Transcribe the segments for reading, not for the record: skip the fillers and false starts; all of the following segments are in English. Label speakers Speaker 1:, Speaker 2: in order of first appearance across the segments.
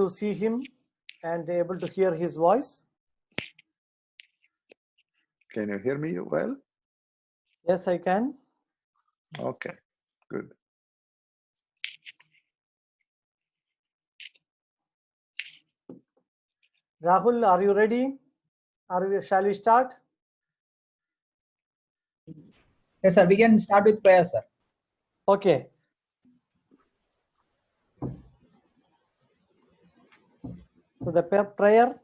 Speaker 1: to see him and able to hear his voice?
Speaker 2: Can you hear me well?
Speaker 1: Yes, I can.
Speaker 2: Okay, good.
Speaker 1: Rahul, are you ready? Shall we start?
Speaker 3: Yes, sir. We can start with prayer, sir.
Speaker 1: Okay. So the prayer.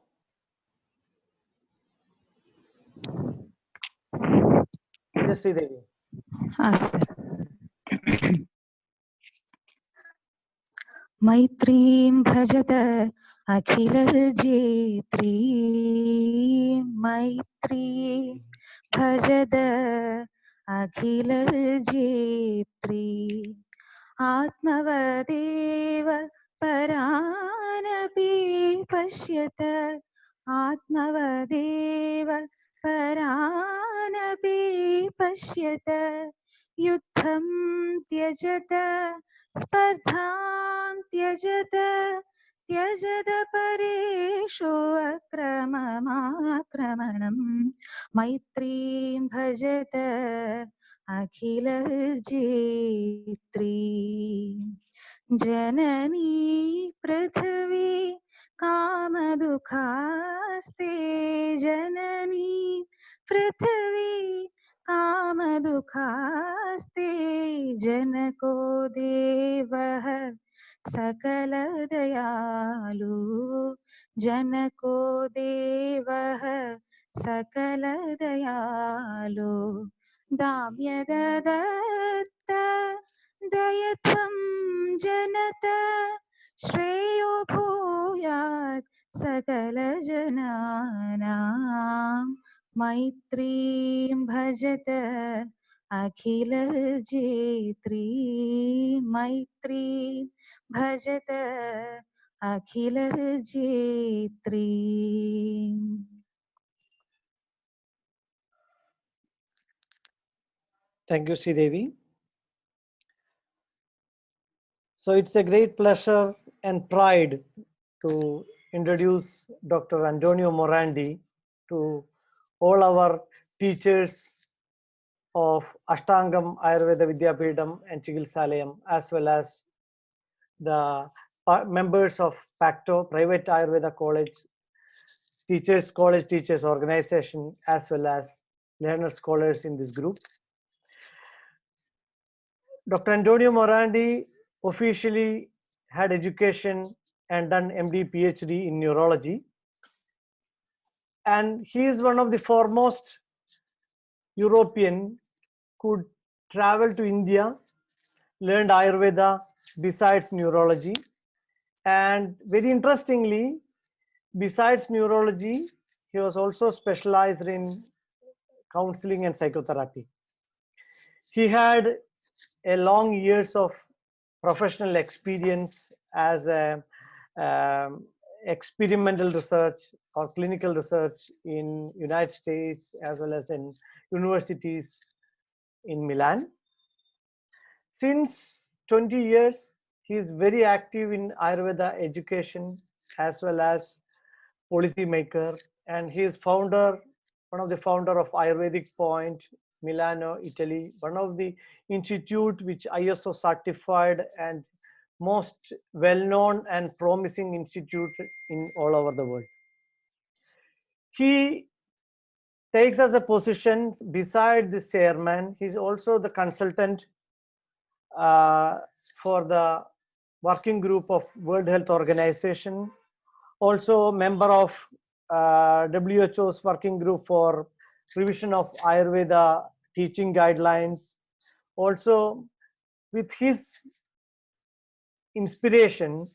Speaker 1: Yes, Sridevi.
Speaker 4: मैत्रीं भजत अखिलजेत्री मैत्री भजद अखिलजेत्री आत्मवदेव परानपि पश्यत आत्मवदेव परानपि पश्यत युद्धं त्यजत स्पर्धां त्यजत त्यजत परेषु अक्रममाक्रमणं मैत्रीं भजत अखिलजेत्री जननी पृथ्वी कामदुःखास्ते जननी पृथ्वी कामदुःखास्ते जनको देवः सकलदयालु जनको देवः सकलदयालु दाम्यदत्त दयत्वं जनत श्रेयो भूयात् सकलजनानां मैत्रीं भजत अखिलजेत्री मैत्रीं भजत अखिलजेत्री.
Speaker 1: Thank you, Sridevi. So it's a great pleasure and pride to introduce Dr. Antonio Morandi to all our teachers of Ashtangam Ayurveda Vidyapeetham and Chikitsalayam, as well as the members of PACTO, Private Ayurveda College Teachers Organization, as well as learner scholars in this group. Dr. Antonio Morandi officially had education and done MD, PhD in neurology. And he is one of the foremost European who traveled to India, learned Ayurveda besides neurology. And very interestingly, besides neurology, he was also specialized in counseling and psychotherapy. He had a long years of professional experience as a experimental research or clinical research in United States as well as in universities in Milan. Since 20 years, he is very active in Ayurveda education as well as policy maker, and he is one of the founder of Ayurvedic Point, Milano, Italy, one of the institute which ISO certified and most well-known and promising institute in all over the world. He takes as a position beside this chairman, he's also the consultant for the working group of World Health Organization, also member of WHO's working group for revision of Ayurveda teaching guidelines. Also, with his inspiration,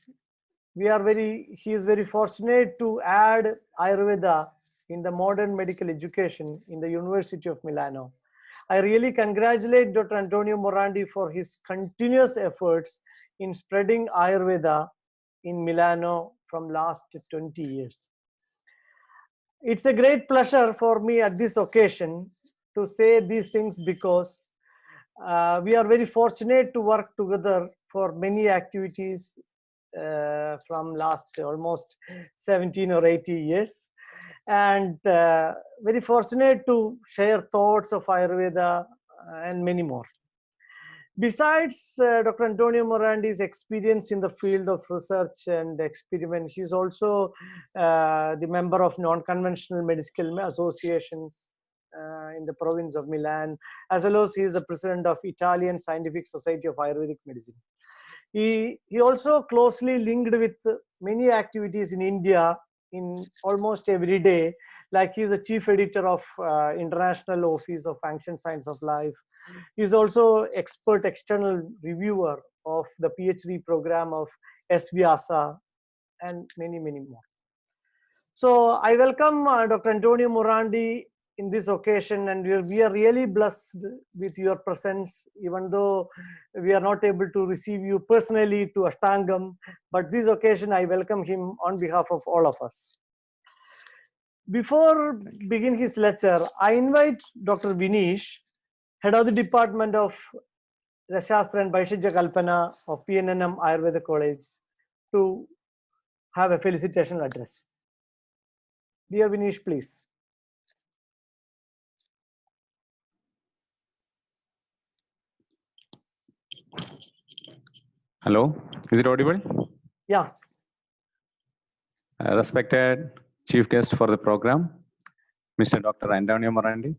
Speaker 1: he is very fortunate to add Ayurveda in the modern medical education in the University of Milano. I really congratulate Dr. Antonio Morandi for his continuous efforts in spreading Ayurveda in Milano from last 20 years. It's a great pleasure for me at this occasion to say these things because we are very fortunate to work together for many activities from last almost 17 or 80 years. And very fortunate to share thoughts of Ayurveda and many more. Besides Dr. Antonio Morandi's experience in the field of research and experiment, he's also the member of non-conventional medical associations in the province of Milan, as well as he is the president of Italian Scientific Society of Ayurvedic Medicine. He also closely linked with many activities in India in almost every day, like he is the chief editor of International Office of Ancient Science of Life. He is also expert external reviewer of the PhD program of S. Vyasa and many, many more. So I welcome Dr. Antonio Morandi in this occasion, and we are really blessed with your presence, even though we are not able to receive you personally to Ashtangam, but this occasion I welcome him on behalf of all of us. Before begin his lecture, I invite Dr. Vinesh, head of the Department of Rasashastra and Vaisheshya Kalpana of PNNM Ayurveda College, to have a felicitation address. Dear Vinesh, please.
Speaker 5: Hello, is it audible?
Speaker 1: Yeah.
Speaker 5: Respected chief guest for the program, Mr. Dr. Antonio Morandi,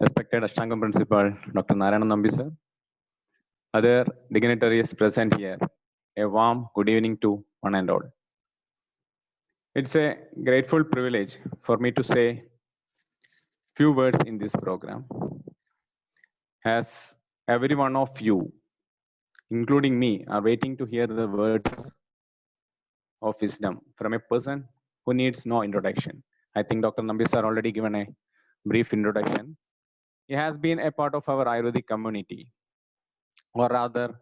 Speaker 5: respected Ashtangam principal, Dr. Narayana Nambi sir, other dignitaries present here, a warm good evening to one and all. It's a grateful privilege for me to say few words in this program. As every one of you, including me, are waiting to hear the words of wisdom from a person who needs no introduction. I think Dr. Nambi sir already given a brief introduction. He has been a part of our Ayurvedic community, or rather,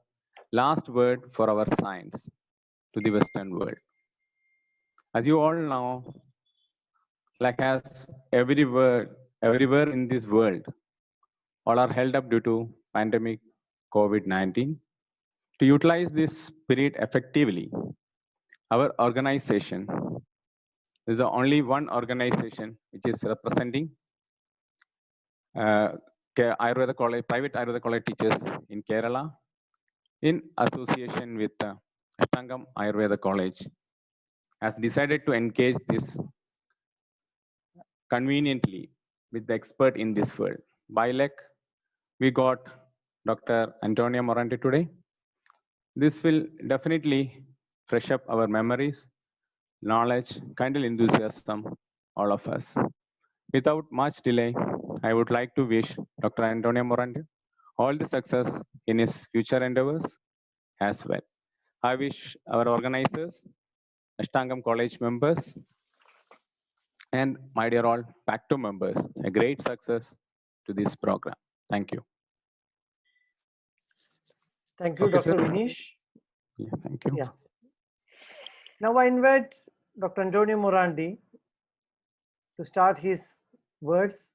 Speaker 5: last word for our science to the Western world. As you all know, like as everywhere in this world, all are held up due to pandemic COVID-19. To utilize this spirit effectively, our organization is the only one organization which is representing Ayurveda college, private Ayurveda college teachers in Kerala, in association with Ashtangam Ayurveda College, has decided to engage this conveniently with the expert in this field. By luck, we got Dr. Antonio Morandi today. This will definitely fresh up our memories, knowledge, kindle enthusiasm, all of us. Without much delay, I would like to wish Dr. Antonio Morandi all the success in his future endeavors as well. I wish our organizers, Ashtangam College members, and my dear all Pacto members, a great success to this program. Thank you.
Speaker 1: Thank you,
Speaker 5: Okay,
Speaker 1: Dr.
Speaker 5: sir.
Speaker 1: Vinesh.
Speaker 5: Yeah, thank you.
Speaker 1: Yeah. Now I invite Dr. Antonio Morandi to start his words.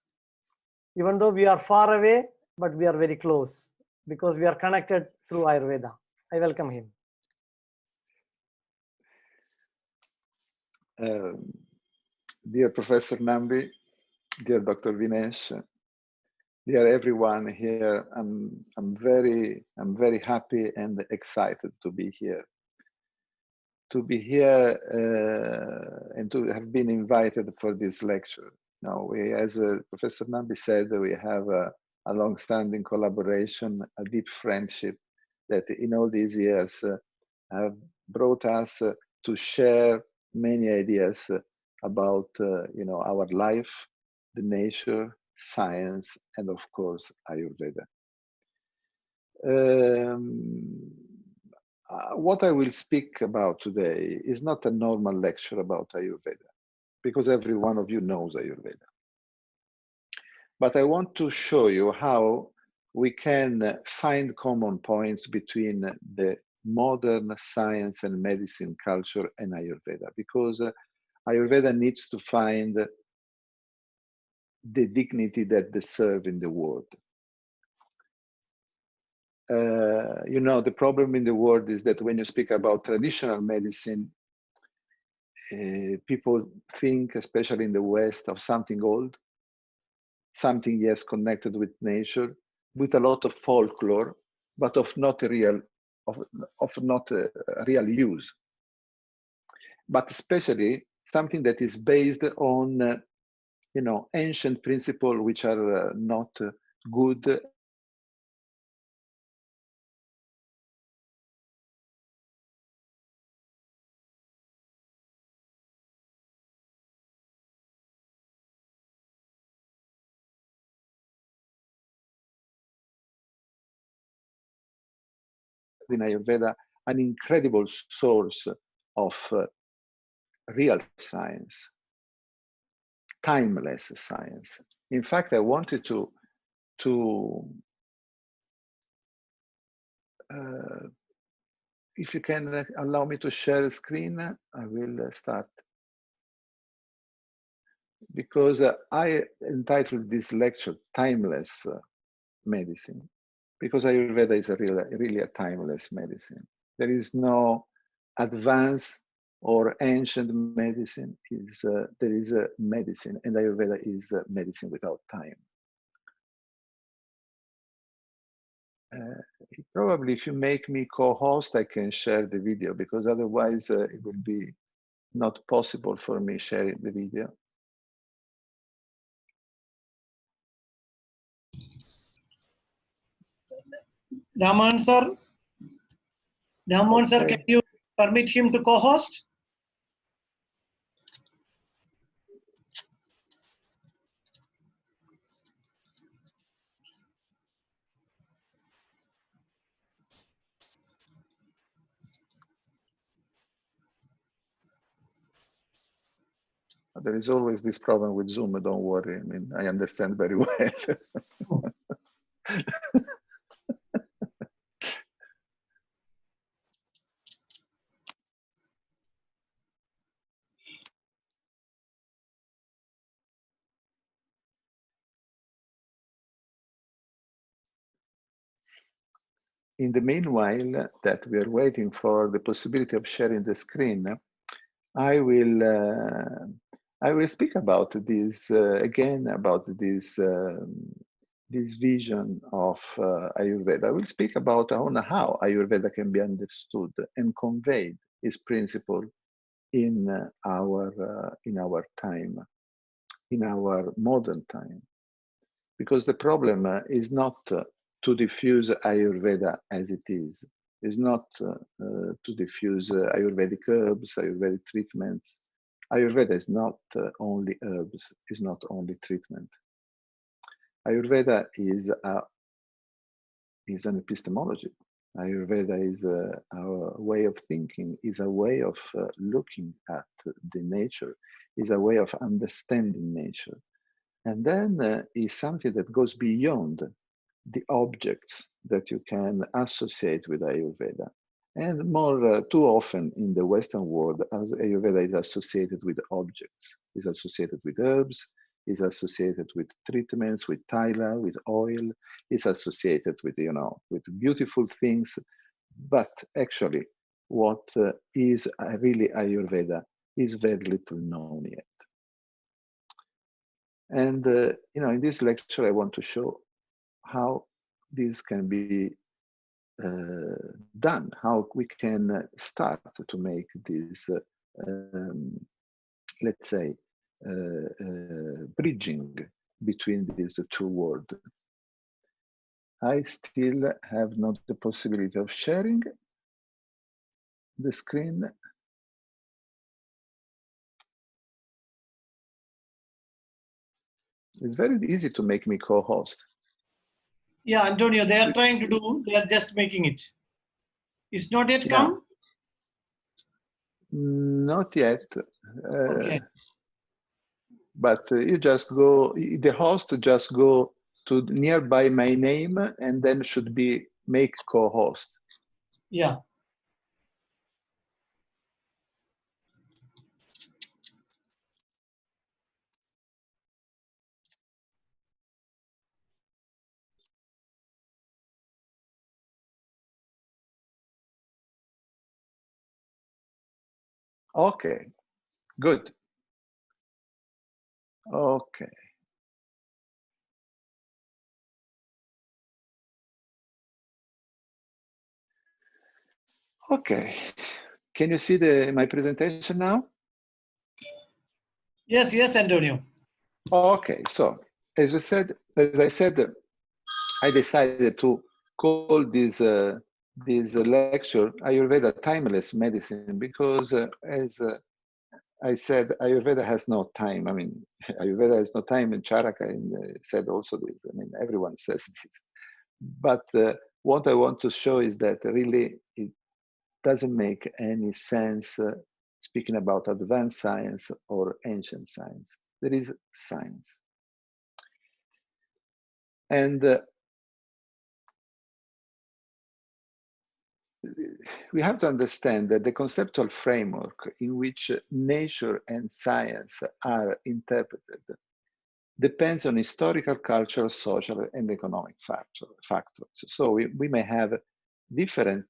Speaker 1: Even though we are far away, but we are very close because we are connected through Ayurveda. I welcome him.
Speaker 2: Dear Professor Nambi, dear Dr. Vinesh, dear everyone here, I'm very happy and excited to be here. To be here and to have been invited for this lecture. Now, we, as Professor Nambi said, we have a long-standing collaboration, a deep friendship that in all these years have brought us to share many ideas about our life, the nature, science, and of course Ayurveda. What I will speak about today is not a normal lecture about Ayurveda, because every one of you knows Ayurveda. But I want to show you how we can find common points between the modern science and medicine culture and Ayurveda, because Ayurveda needs to find the dignity that they serve in the world. you know, the problem in the world is that when you speak about traditional medicine, people think, especially in the West, of something old, something, yes, connected with nature, with a lot of folklore, but of not a real, of not a real use. But especially something that is based on, you know, ancient principles which are not good. In Ayurveda, an incredible source of real science, timeless science. In fact, I wanted to if you can allow me to share a screen, I will start. Because I entitled this lecture Timeless Medicine, because Ayurveda is really a timeless medicine. There is no advanced or ancient medicine. There is a medicine, and Ayurveda is medicine without time. Probably if you make me co-host, I can share the video, because otherwise it will be not possible for me sharing the video.
Speaker 6: Raman sir,
Speaker 2: Okay.
Speaker 6: can you permit him to co-host?
Speaker 2: There is always this problem with Zoom, don't worry. I mean, I understand very well. In the meanwhile, that we are waiting for the possibility of sharing the screen, I will speak about this again, about this this vision of Ayurveda. I will speak about on how Ayurveda can be understood and conveyed its principle in our time, in our modern time. Because the problem is not to diffuse Ayurveda as it is not to diffuse Ayurvedic herbs, Ayurvedic treatments. Ayurveda is not only herbs, is not only treatment. Ayurveda is an epistemology. Ayurveda is our way of thinking, is a way of looking at the nature, is a way of understanding nature. And then is something that goes beyond the objects that you can associate with Ayurveda. And more too often in the Western world, as Ayurveda is associated with objects, is associated with herbs, is associated with treatments, with taila, with oil, is associated with, you know, with beautiful things. But actually, what is really Ayurveda is very little known yet. And you know, in this lecture, I want to show how this can be done, how we can start to make this, let's say, bridging between these two worlds. I still have not the possibility of sharing the screen. It's very easy to make me co-host.
Speaker 6: Yeah, Antonio, they are trying to do, they are just making it. It's not yet come?
Speaker 2: Not yet.
Speaker 6: Okay.
Speaker 2: But you just go, the host just go to nearby my name and then should be make co-host.
Speaker 6: Yeah.
Speaker 2: Okay, good. Okay. Okay. Can you see my presentation now?
Speaker 6: Yes, yes, Antonio.
Speaker 2: Okay, so as I said, I decided to call this lecture Ayurveda Timeless Medicine because, as I said, Ayurveda has no time. I mean, Ayurveda has no time, and Charaka said also this. I mean, everyone says this. But what I want to show is that really it doesn't make any sense speaking about advanced science or ancient science. There is science. And we have to understand that the conceptual framework in which nature and science are interpreted depends on historical, cultural, social, and economic factors. So we may have different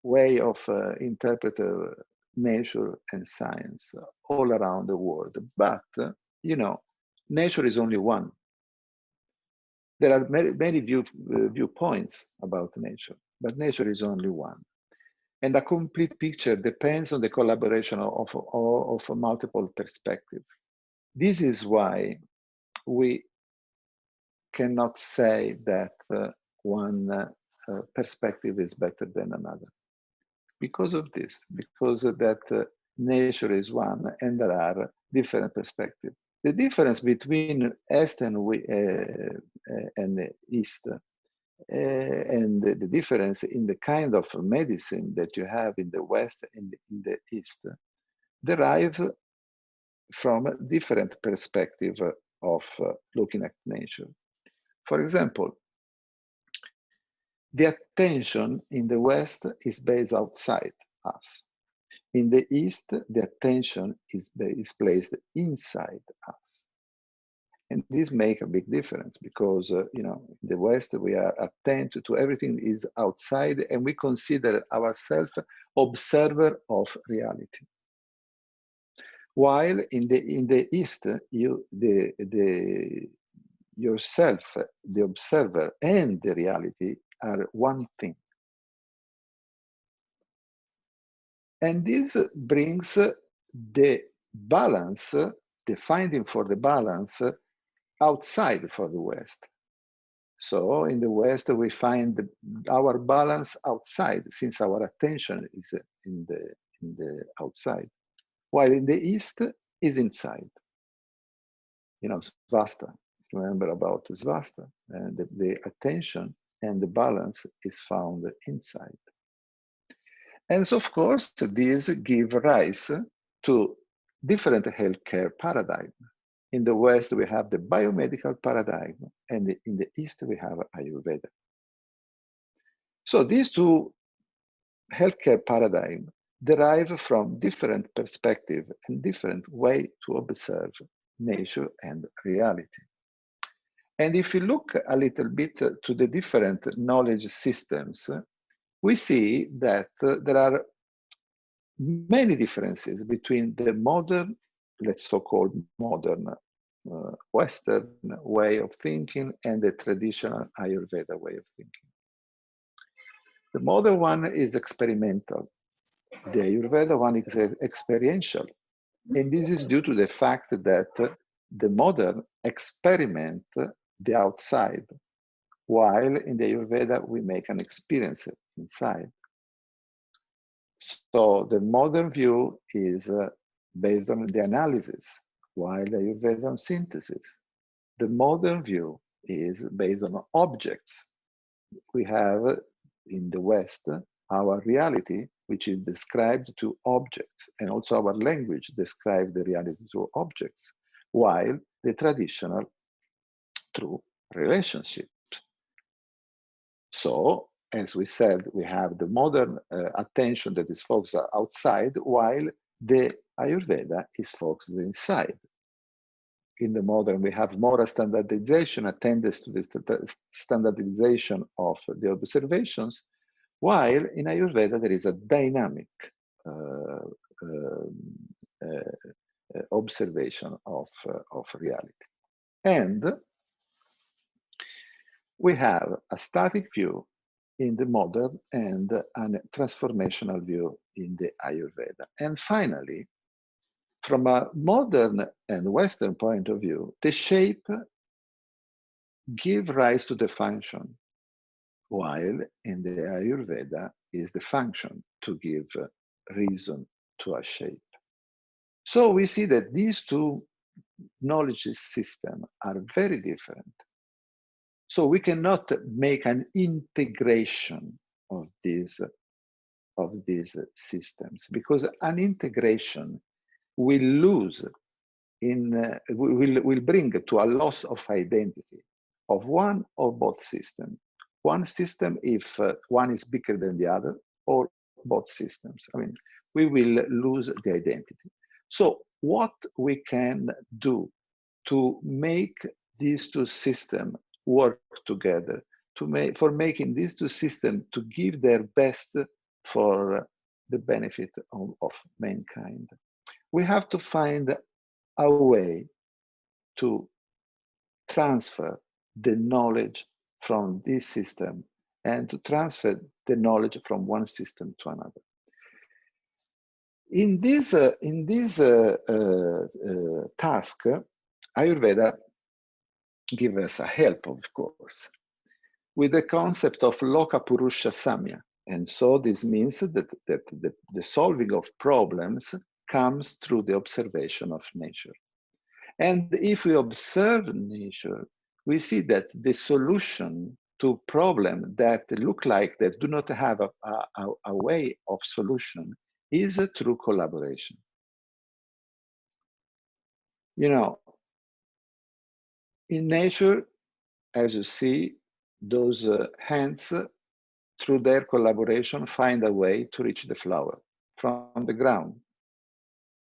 Speaker 2: way of interpreting nature and science all around the world. But, you know, nature is only one. There are many viewpoints about nature, but nature is only one. And a complete picture depends on the collaboration of multiple perspectives. This is why we cannot say that one perspective is better than another. Because of this, because that nature is one and there are different perspectives. The difference between East and East and the difference in the kind of medicine that you have in the West and in the East derive from a different perspective of looking at nature. For example, the attention in the West is based outside us. In the East, the attention is placed inside us. And this makes a big difference because, you know, in the West, we are attentive to everything is outside and we consider ourselves observer of reality. While in the East, yourself, the observer, and the reality are one thing. And this brings the balance, the finding for the balance outside for the West. So in the West, we find our balance outside since our attention is in the outside, while in the East is inside. You know, Svasta, remember about Svasta, and the attention and the balance is found inside. And so, of course, these give rise to different healthcare paradigm. In the West, we have the biomedical paradigm, and in the East, we have Ayurveda. So these two healthcare paradigms derive from different perspective and different way to observe nature and reality. And if we look a little bit to the different knowledge systems, we see that there are many differences between the modern, let's so-called modern Western way of thinking and the traditional Ayurveda way of thinking. The modern one is experimental. The Ayurveda one is experiential. And this is due to the fact that the modern experiment the outside, while in the Ayurveda we make an experience inside. So the modern view is based on the analysis, while the Ayurveda on synthesis. The modern view is based on objects. We have in the West our reality, which is described to objects, and also our language describes the reality to objects, while the traditional through relationships. So, as we said, we have the modern attention that is focused outside, while the Ayurveda is focused inside. In the modern, we have more standardization, attends to the standardization of the observations, while in Ayurveda there is a dynamic observation of reality. And we have a static view in the modern and a transformational view in the Ayurveda. And finally, from a modern and Western point of view, the shape gives rise to the function, while in the Ayurveda is the function to give reason to a shape. So we see that these two knowledge systems are very different. So we cannot make an integration of these systems, because an integration will lose will bring to a loss of identity of one or both systems. One system if one is bigger than the other, or both systems. I mean, we will lose the identity. So what we can do to make these two systems work together, for making these two systems to give their best for the benefit of mankind. We have to find a way to transfer the knowledge from this system and to transfer the knowledge from one system to another. In this task, Ayurveda gives us a help, of course, with the concept of Loka Purusha Samya. And so this means that the solving of problems comes through the observation of nature. And if we observe nature, we see that the solution to problems that look like they do not have a way of solution is through collaboration. You know, in nature, as you see, those hands, through their collaboration, find a way to reach the flower from the ground.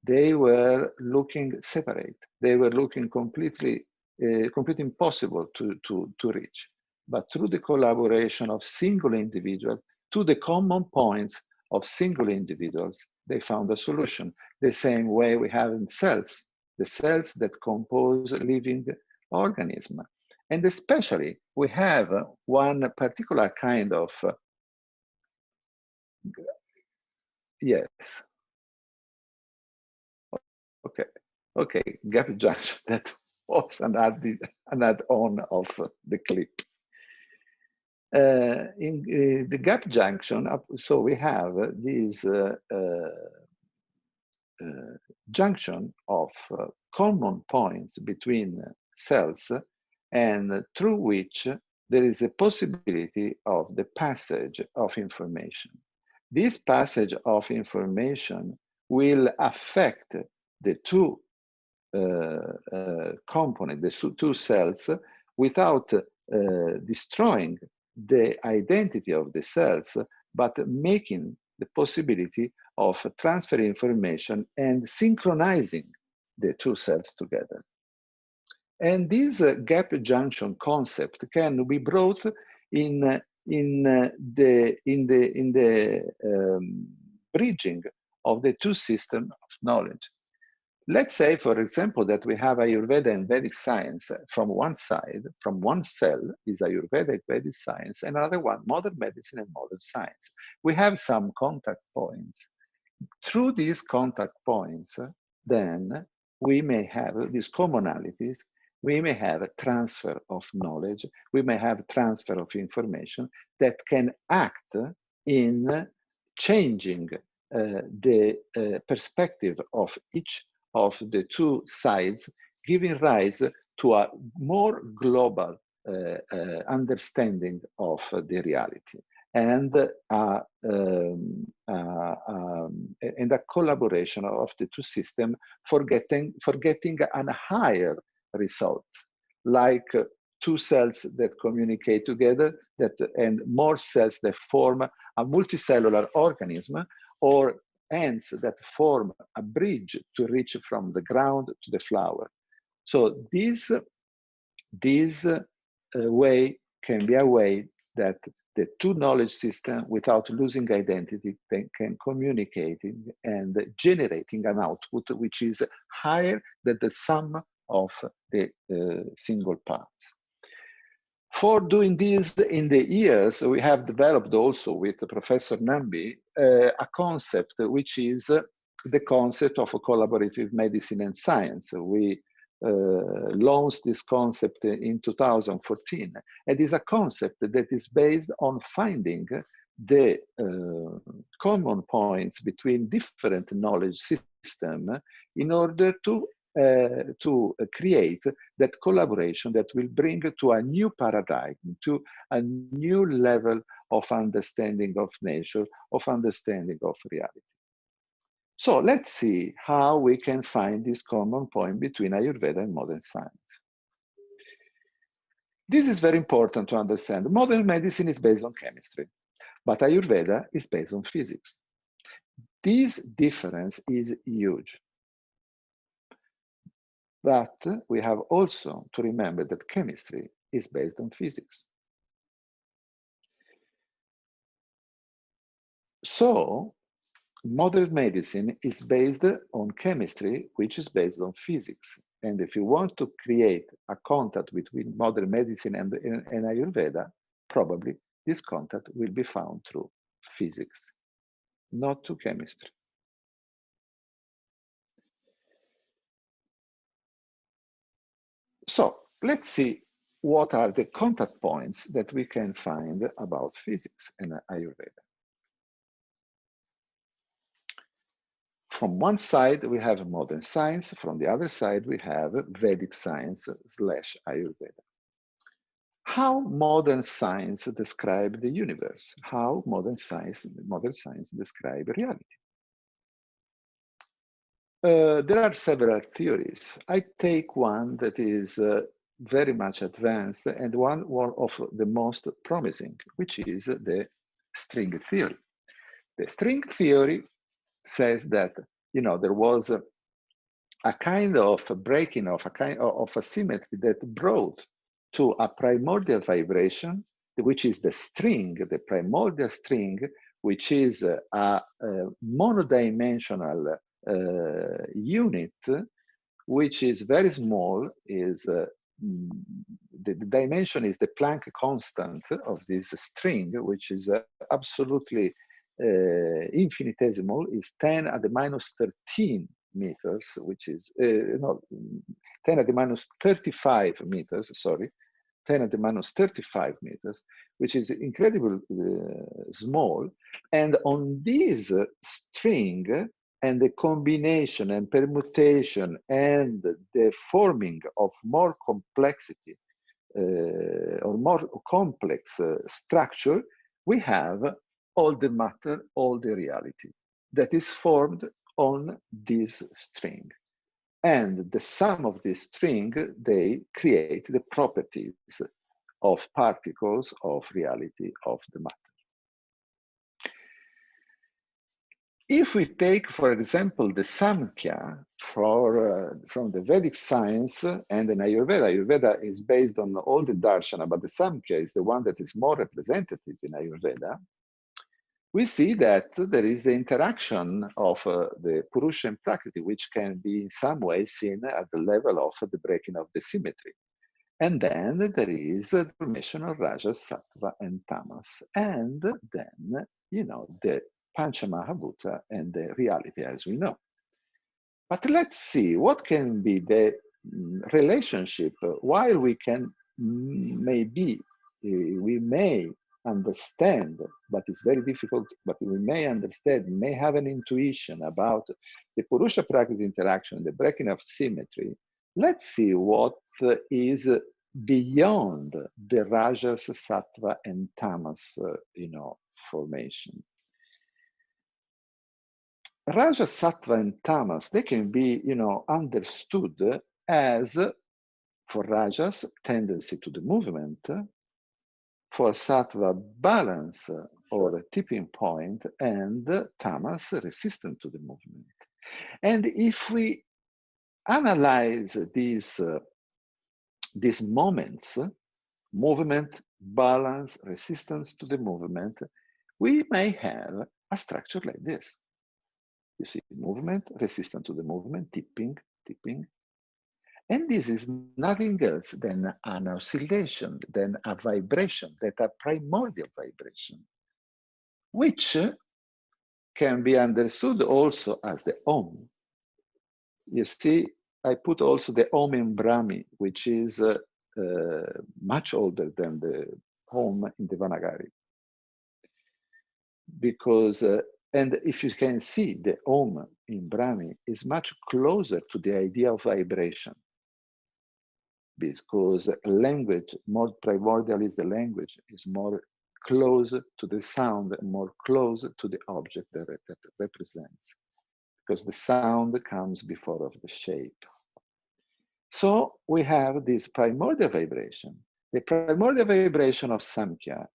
Speaker 2: They were looking separate. They were looking completely impossible to reach. But through the collaboration of single individuals, to the common points of single individuals, they found a solution. The same way we have in cells, the cells that compose living organism. And especially, we have one particular kind of, yes. Okay, gap junction, that was an add-on of the clip. In the gap junction, so we have this junction of common points between cells, and through which there is a possibility of the passage of information. This passage of information will affect the two components, the two cells, without destroying the identity of the cells, but making the possibility of transferring information and synchronizing the two cells together. And this gap junction concept can be brought in the bridging of the two systems of knowledge. Let's say, for example, that we have Ayurveda and Vedic science from one side, from one cell is Ayurvedic Vedic science, and another one, modern medicine and modern science. We have some contact points. Through these contact points, then we may have these commonalities, we may have a transfer of knowledge, we may have transfer of information that can act in changing the perspective of each of the two sides, giving rise to a more global understanding of the reality, and a collaboration of the two systems for getting a higher result, like two cells that communicate together, and more cells that form a multicellular organism, or ants that form a bridge to reach from the ground to the flower. So this way can be a way that the two knowledge systems, without losing identity, can communicate and generating an output which is higher than the sum of the single parts. For doing this in the years, we have developed also with Professor Nambi a concept which is the concept of collaborative medicine and science. We launched this concept in 2014. It is a concept that is based on finding the common points between different knowledge systems in order to create that collaboration that will bring to a new paradigm, to a new level of understanding of nature, of understanding of reality. So let's see how we can find this common point between Ayurveda and modern science. This is very important to understand. Modern medicine is based on chemistry, but Ayurveda is based on physics. This difference is huge. But we have also to remember that chemistry is based on physics. So modern medicine is based on chemistry, which is based on physics. And if you want to create a contact between modern medicine and Ayurveda, probably this contact will be found through physics, not to chemistry. So let's see what are the contact points that we can find about physics and Ayurveda. From one side, we have modern science. From the other side, we have Vedic science / Ayurveda. How modern science describes the universe? How modern science describes reality? There are several theories. I take one that is very much advanced and one of the most promising, which is the string theory. The string theory says that, you know, there was a kind of breaking of a kind of a symmetry that brought to a primordial vibration, which is the string, the primordial string, which is a monodimensional unit, which is very small, is the dimension is the Planck constant of this string, which is absolutely infinitesimal, is 10 at the minus 13 meters, which is, no, 10 at the minus 35 meters, sorry, 10 at the minus 35 meters, which is incredibly small. And on this string, and the combination and permutation and the forming of more complexity or more complex structure, we have all the matter, all the reality that is formed on this string. And the sum of this string, they create the properties of particles of reality of the matter. If we take, for example, the Samkhya from the Vedic science and in Ayurveda, Ayurveda is based on all the darshana, but the Samkhya is the one that is more representative in Ayurveda. We see that there is the interaction of the Purusha and Prakriti, which can be in some way seen at the level of the breaking of the symmetry. And then there is the formation of Rajas, Sattva, and Tamas. And then, you know, the Panchamahabhuta and the reality as we know. But let's see what can be the relationship while we can maybe, we may understand, but it's very difficult, but we may understand, may have an intuition about the Purusha Prakriti interaction, the breaking of symmetry. Let's see what is beyond the Rajas, Sattva, and Tamas, you know, formation. Rajas, Sattva, and Tamas, they can be, you know, understood as, for Rajas, tendency to the movement, for Sattva, balance or a tipping point, and Tamas, resistant to the movement. And if we analyze these moments, movement, balance, resistance to the movement, we may have a structure like this. You see movement, resistance to the movement, tipping, tipping. And this is nothing else than an oscillation, than a vibration, that a primordial vibration, which can be understood also as the Om. You see, I put also the Om in Brahmi, which is much older than the Om in Devanagari. Because, and if you can see, the Om in Brahmi is much closer to the idea of vibration. Because language, more primordial is the language, is more close to the sound, more close to the object that represents. Because the sound comes before of the shape. So we have this primordial vibration. The primordial vibration of Samkhya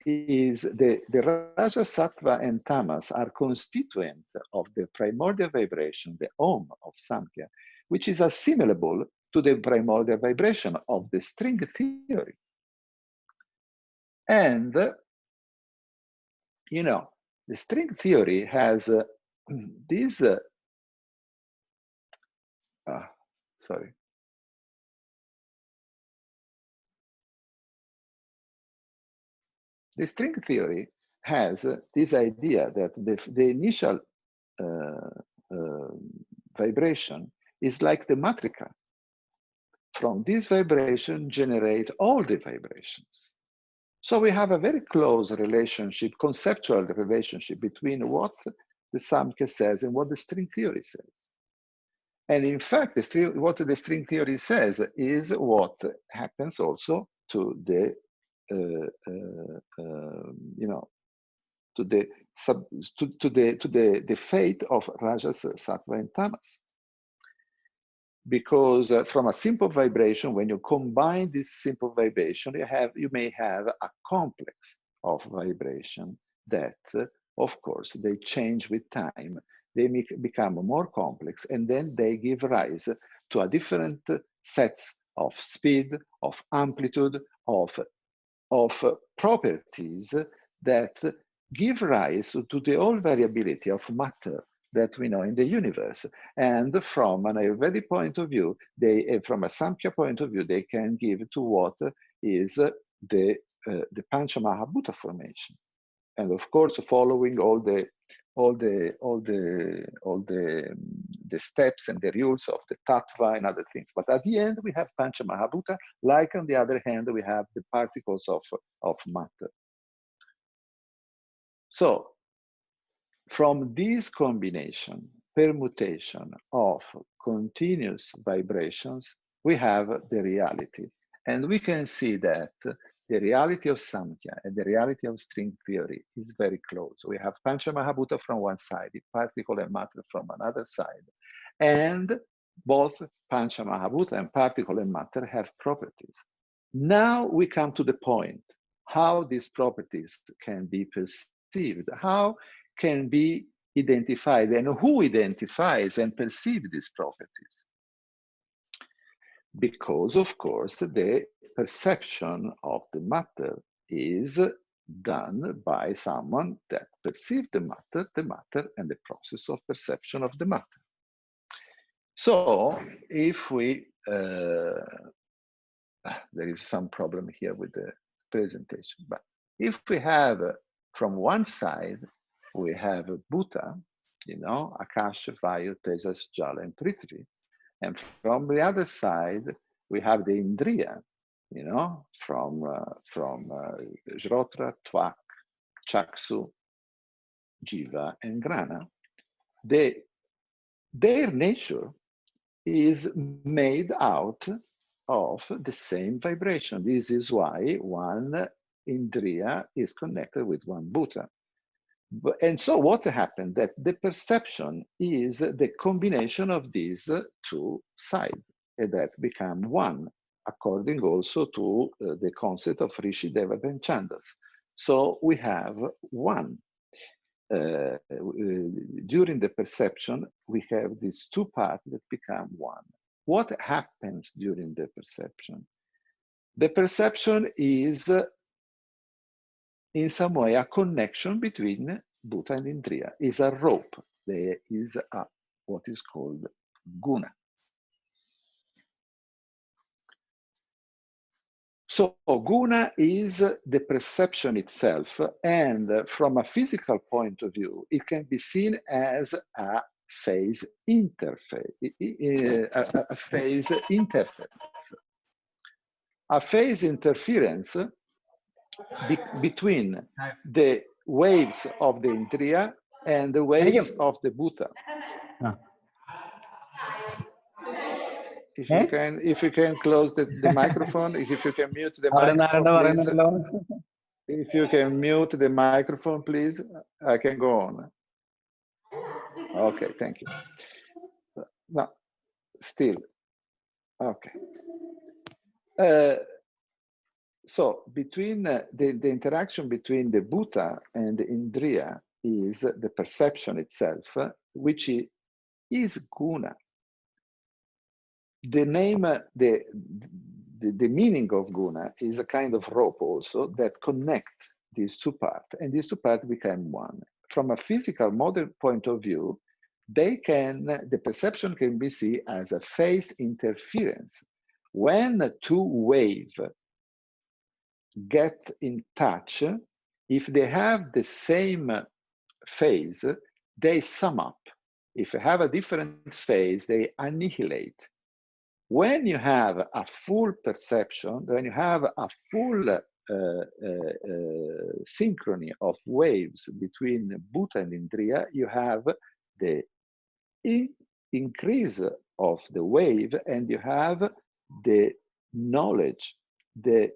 Speaker 2: is the Raja, Sattva, and Tamas are constituent of the primordial vibration, the Om of Samkhya, which is assimilable to the primordial vibration of the string theory. And, you know, the string theory has this, sorry. The string theory has this idea that the initial vibration is like the matrika. From this vibration generate all the vibrations. So we have a very close relationship, conceptual relationship between what the Samkhya says and what the string theory says. And in fact, what the string theory says is what happens also to the you know, to the fate of Rajas, Sattva, and Tamas. Because from a simple vibration, when you combine this simple vibration, you may have a complex of vibration that, of course, they change with time. They become more complex, and then they give rise to a different sets of speed, of amplitude, of properties that give rise to the whole variability of matter that we know in the universe. And from an Ayurvedic point of view, from a Samkhya point of view, they can give to what is the Panchamahabhuta formation. And of course, following all the steps and the rules of the tattva and other things. But at the end, we have Panchamahabhuta, like on the other hand, we have the particles of matter. So from this combination, permutation of continuous vibrations, we have the reality. And we can see that the reality of Samkhya and the reality of string theory is very close. We have Panchamahabhuta from one side, the particle and matter from another side. And both Panchamahabhuta and particle and matter have properties. Now we come to the point, how these properties can be perceived, how can be identified, and who identifies and perceives these properties. Because, of course, the perception of the matter is done by someone that perceives the matter, and the process of perception of the matter. So, if we, there is some problem here with the presentation, but if we have from one side, we have Bhuta, you know, Akasha, Vayu, Tejas, Jala, and Prithvi. And from the other side, we have the Indriya, you know, from Jrotra, Tvak, Chaksu, Jiva, and Grana. Their nature is made out of the same vibration. This is why one Indriya is connected with one Bhuta. And so what happened? That the perception is the combination of these two sides, and that become one, according also to the concept of Rishi, Devata, and Chandas. So we have one. During the perception, we have these two parts that become one. What happens during the perception? The perception is in some way a connection between Bhuta and Indriya. Is a rope. There is a what is called guna. So guna is the perception itself, and from a physical point of view, it can be seen as a phase interface, a phase interference. A phase interference between the waves of the Indriya and the waves of the Bhuta. If you can close the microphone, if you can mute the microphone, please. If you can mute the microphone, please, I can go on. Okay, thank you. No, still, okay. So between the interaction between the Bhuta and the Indriya is the perception itself, which is guna. The name, the meaning of guna is a kind of rope also that connect these two parts, and these two parts become one. From a physical modern point of view, the perception can be seen as a phase interference. When two waves get in touch, if they have the same phase, they sum up. If they have a different phase, they annihilate. When you have a full perception, when you have a full synchrony of waves between Bhuta and Indriya, you have the increase of the wave, and you have the knowledge, the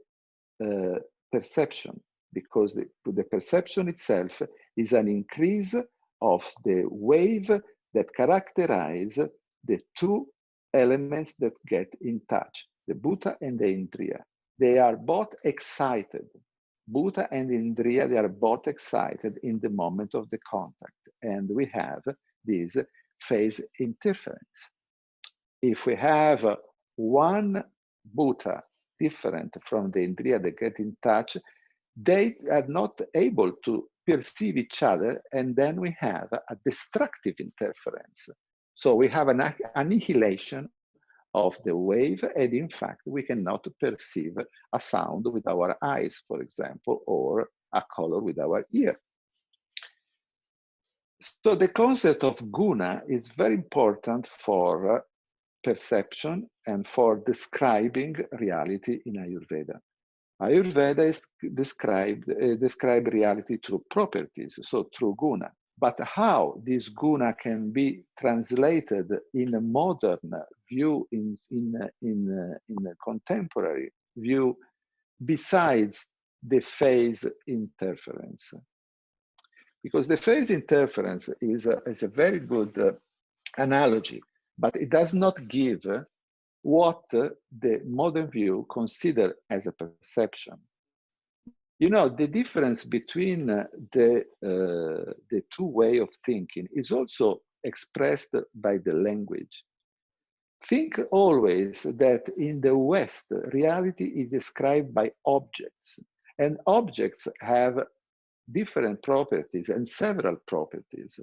Speaker 2: perception, because the perception itself is an increase of the wave that characterize the two elements that get in touch, the Bhuta and the Indriya. They are both excited. Bhuta and Indriya, they are both excited in the moment of the contact, and we have this phase interference. If we have one Bhuta different from the Indriya that get in touch, they are not able to perceive each other, and then we have a destructive interference. So we have an annihilation of the wave, and in fact, we cannot perceive a sound with our eyes, for example, or a color with our ear. So the concept of guna is very important for perception and for describing reality in Ayurveda. Ayurveda is describe reality through properties, so through guna. But how this guna can be translated in a modern view, in a contemporary view, besides the phase interference? Because the phase interference is a very good analogy, but it does not give what the modern view consider as a perception. You know, the difference between the two way of thinking is also expressed by the language. Think always that in the West, reality is described by objects, and objects have different properties and several properties,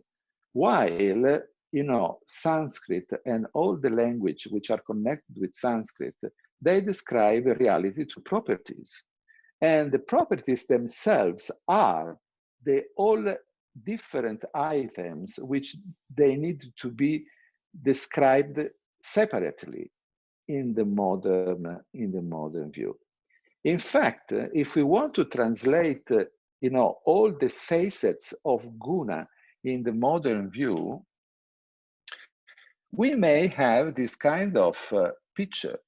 Speaker 2: while Sanskrit and all the language which are connected with Sanskrit, they describe reality to properties. And the properties themselves are the all different items which they need to be described separately in the modern view. In fact, if we want to translate all the facets of guna in the modern view, we may have this kind of picture,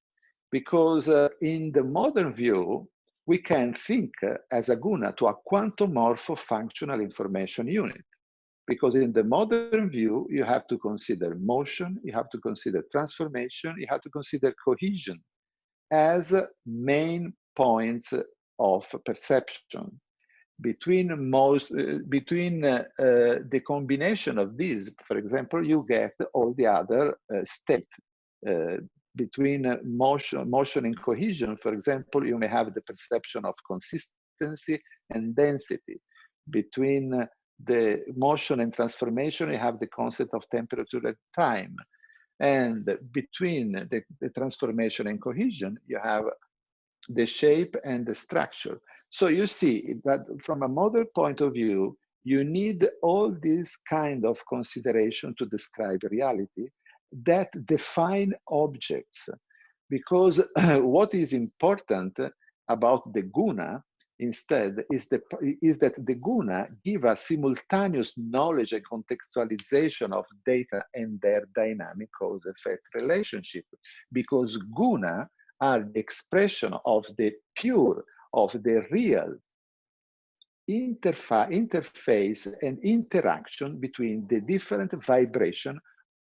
Speaker 2: because in the modern view, we can think as a guna to a quantumorpho-functional information unit. Because in the modern view, you have to consider motion, you have to consider transformation, you have to consider cohesion as main points of perception. Between the combination of these, for example, you get all the other states. Between motion and cohesion, for example, you may have the perception of consistency. consistency and density. Between the motion and transformation, you have the concept of temperature and time. And between the transformation and cohesion, you have the shape and the structure. So you see that from a modern point of view, you need all these kind of consideration to describe reality that define objects. Because what is important about the guna instead is that the guna give a simultaneous knowledge and contextualization of data and their dynamic cause-effect relationship. Because guna are the expression of the pure, of the real interface and interaction between the different vibration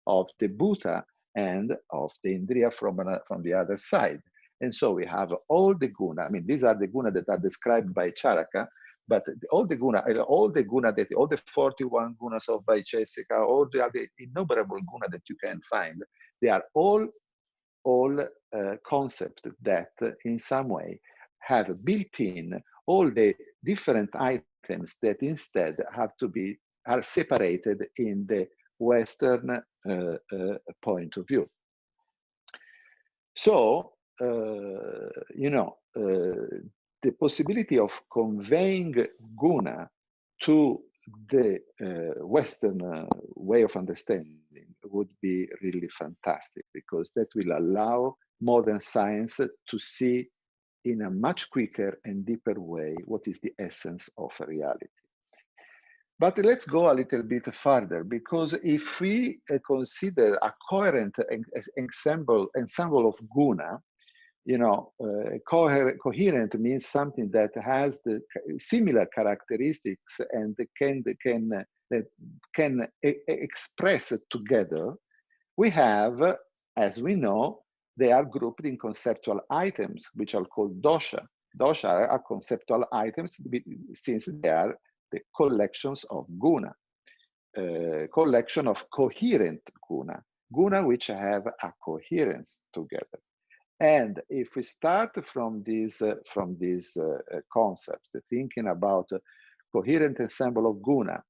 Speaker 2: of the bhuta and of the indriya from the other side. And so we have all the guna. I mean, these are the guna that are described by Charaka, but all the guna that all the 41 gunas of Vaishesika, all the other innumerable guna that you can find, they are all concepts that in some way have built in all the different items that instead are separated in the Western point of view. So, the possibility of conveying guna to the Western way of understanding would be really fantastic, because that will allow modern science to see in a much quicker and deeper way what is the essence of reality. But let's go a little bit further, because if we consider a coherent ensemble of guna, coherent means something that has the similar characteristics and can express it together. We have, as we know, they are grouped in conceptual items, which are called dosha. Dosha are conceptual items since they are the collections of guna, collection of coherent guna which have a coherence together. And if we start from this concept, thinking about coherent ensemble of guna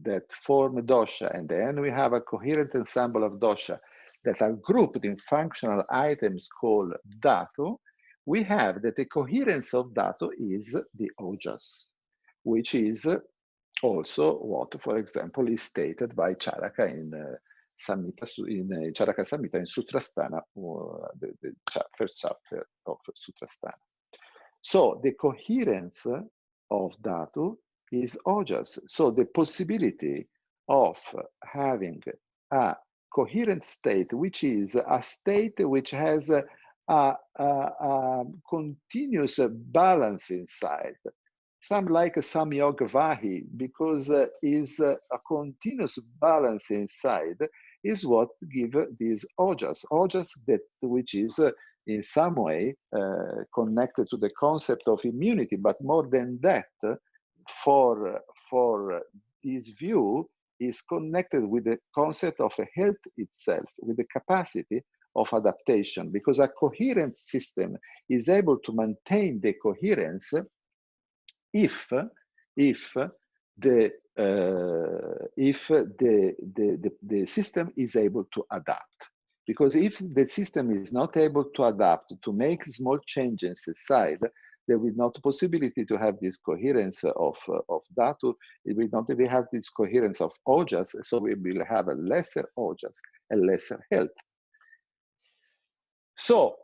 Speaker 2: that form dosha, and then we have a coherent ensemble of dosha that are grouped in functional items called dhatu, we have that the coherence of dhatu is the ojas, which is also what, for example, is stated by Charaka in Charaka Samhita in Sutrasthana, the first chapter of Sutrasthana. So the coherence of dhatu is ojas. So the possibility of having a coherent state, which is a state which has a continuous balance inside, some like Samyog Vahi, because is a continuous balance inside, is what give these ojas. Ojas that which is in some way connected to the concept of immunity, but more than that, for this view, is connected with the concept of health itself, with the capacity of adaptation, because a coherent system is able to maintain the coherence if the system is able to adapt. Because if the system is not able to adapt, to make small changes inside, there will not possibility to have this coherence of dhatu. It will not be have this coherence of ojas, so we will have a lesser ojas and lesser health. So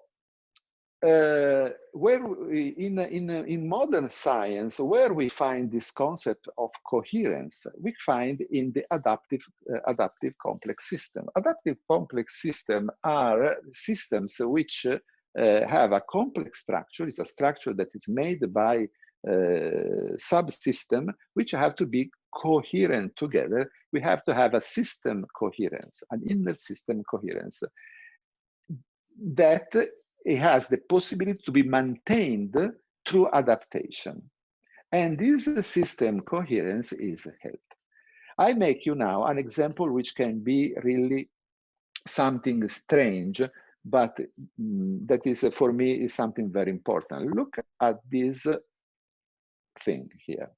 Speaker 2: in modern science, where we find this concept of coherence, we find in the adaptive complex system. Adaptive complex system are systems which have a complex structure. It's a structure that is made by subsystem which have to be coherent together. We have to have a system coherence, an inner system coherence that it has the possibility to be maintained through adaptation. And this system coherence is health. I make you now an example which can be really something strange, but that is, for me, is something very important. Look at this thing here.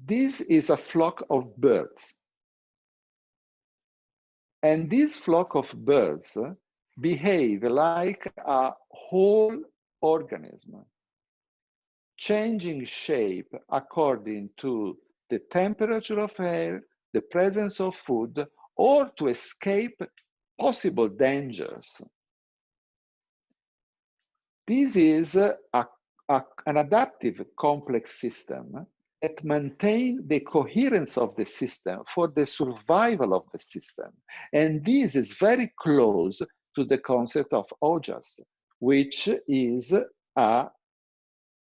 Speaker 2: This is a flock of birds. And this flock of birds behave like a whole organism, changing shape according to the temperature of air, the presence of food, or to escape possible dangers. This is an adaptive complex system that maintains the coherence of the system for the survival of the system. And this is very close to the concept of ojas, which is a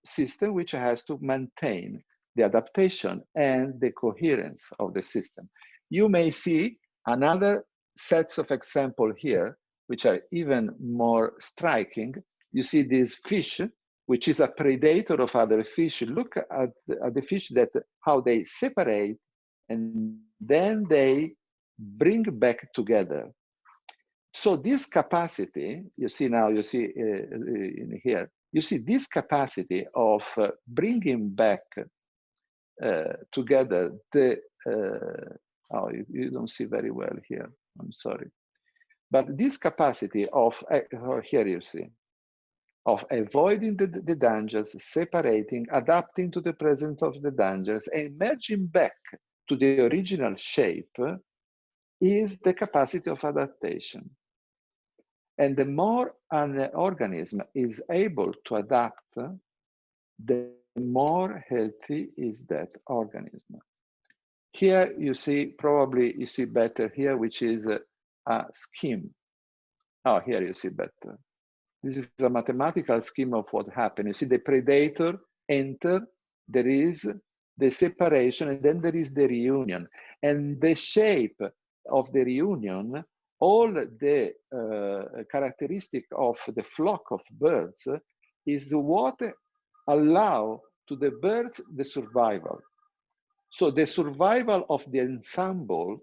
Speaker 2: system which has to maintain the adaptation and the coherence of the system. You may see another sets of examples here, which are even more striking. You see this fish, which is a predator of other fish. Look at the fish, that how they separate and then they bring back together. So this capacity, you see now, you see in here, you see this capacity of bringing back together the, oh, you don't see very well here, I'm sorry. But this capacity of, here you see, of avoiding the dangers, separating, adapting to the presence of the dangers, and merging back to the original shape is the capacity of adaptation. And the more an organism is able to adapt, the more healthy is that organism. Here you see, probably you see better here, which is a scheme. Oh, here you see better. This is a mathematical scheme of what happened. You see the predator enter, there is the separation, and then there is the reunion. And the shape of the reunion, all the characteristic of the flock of birds is what allow to the birds the survival. So the survival of the ensemble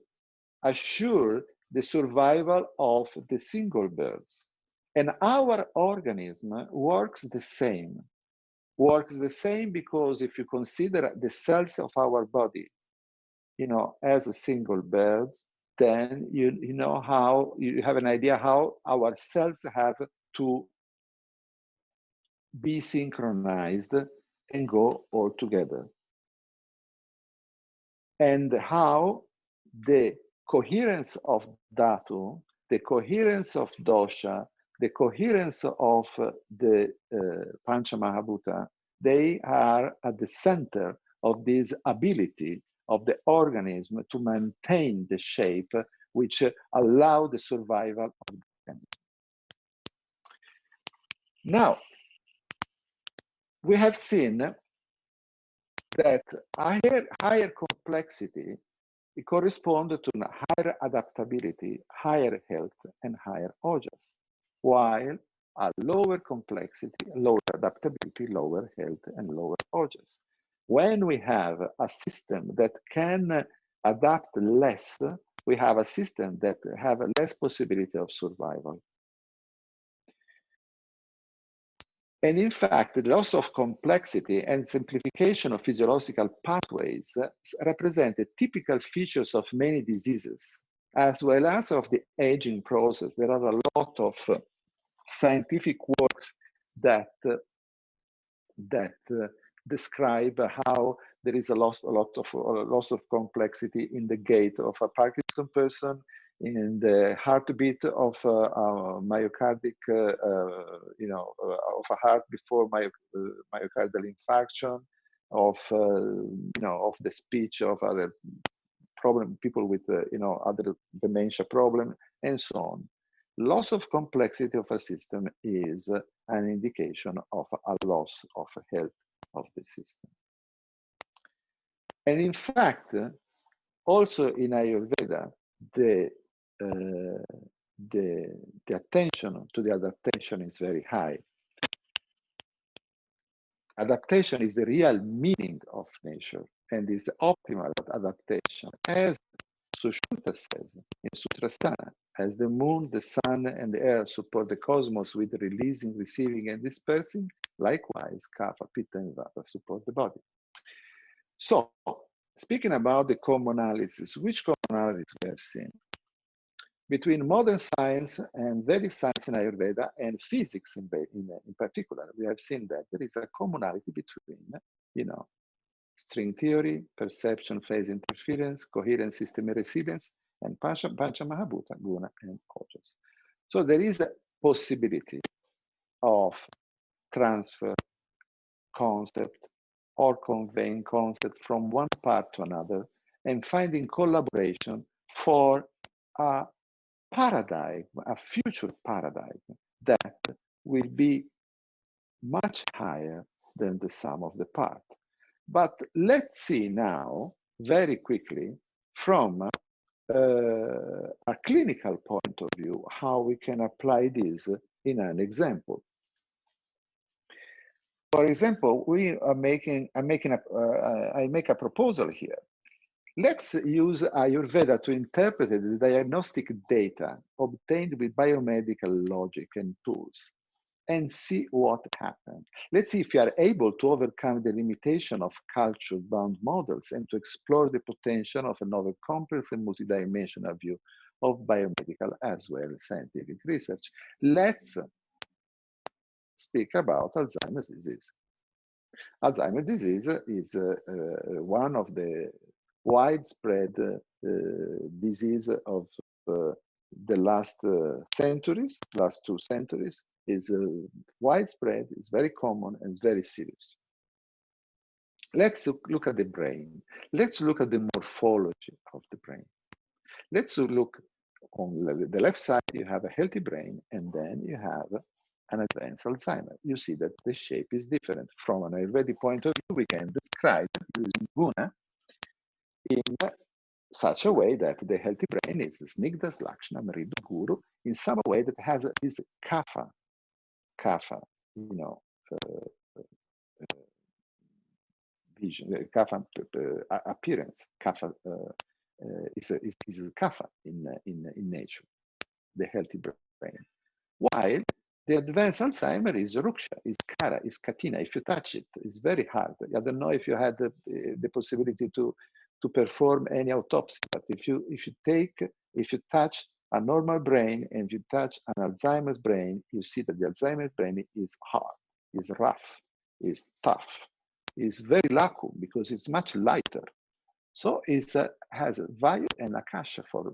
Speaker 2: assure the survival of the single birds. And our organism works the same. Works the same because if you consider the cells of our body, you know, as a single birds, then you know how, you have an idea how our cells have to be synchronized and go all together. And how the coherence of dhatu, the coherence of dosha, the coherence of the Pancha Mahabhuta, they are at the center of this ability of the organism to maintain the shape which allow the survival of the organism. Now, we have seen that higher complexity, it corresponds to higher adaptability, higher health, and higher ojas, while a lower complexity, lower adaptability, lower health, and lower ojas. When we have a system that can adapt less, we have a system that have a less possibility of survival. And in fact, the loss of complexity and simplification of physiological pathways represent the typical features of many diseases, as well as of the aging process. There are a lot of scientific works that describe how there is a loss of complexity in the gait of a Parkinson person, in the heartbeat of myocardic, of a heart before myocardial infarction, of of the speech of other people with other dementia problem, and so on. Loss of complexity of a system is an indication of a loss of health of the system. And in fact, also in Ayurveda, the attention to the adaptation is very high. Adaptation is the real meaning of nature and is optimal adaptation, as Sushruta says in Sutrasthana. As the moon, the sun, and the air support the cosmos with releasing, receiving, and dispersing, likewise, Kapha, Pitta, and Vata support the body. So, speaking about the commonalities, which commonalities we have seen? Between modern science and Vedic science in Ayurveda and physics in particular, we have seen that there is a commonality between, string theory, perception phase interference, coherence system resilience, and Pancha Mahabhuta, Guna, and Ojas. So there is a possibility of transfer concept or conveying concept from one part to another and finding collaboration for a paradigm, a future paradigm that will be much higher than the sum of the parts. But let's see now, very quickly, from a clinical point of view, how we can apply this in an example. For example, I make a proposal here. Let's use Ayurveda to interpret the diagnostic data obtained with biomedical logic and tools and see what happens. Let's see if you are able to overcome the limitation of culture-bound models and to explore the potential of a novel complex and multidimensional view of biomedical as well as scientific research. Let's speak about Alzheimer's disease. Alzheimer's disease is one of the widespread disease of the last centuries, last 2 centuries, is widespread, is very common, and very serious. Let's look at the brain. Let's look at the morphology of the brain. Let's look on the left side, you have a healthy brain, and then you have an advanced Alzheimer. You see that the shape is different. From an Ayurvedic point of view, we can describe using Guna in such a way that the healthy brain is Snigdha, Lakshana, Mridu, Guru, in some way that has this kapha, vision, kapha appearance. Kapha is kapha in nature, the healthy brain. While the advanced Alzheimer is ruksha, is kara, is katina. If you touch it, it's very hard. I don't know if you had the possibility to perform any autopsy, but if you touch a normal brain and you touch an Alzheimer's brain, you see that the Alzheimer's brain is hard, is rough, is tough, is very laku because it's much lighter. So it has value and akasha for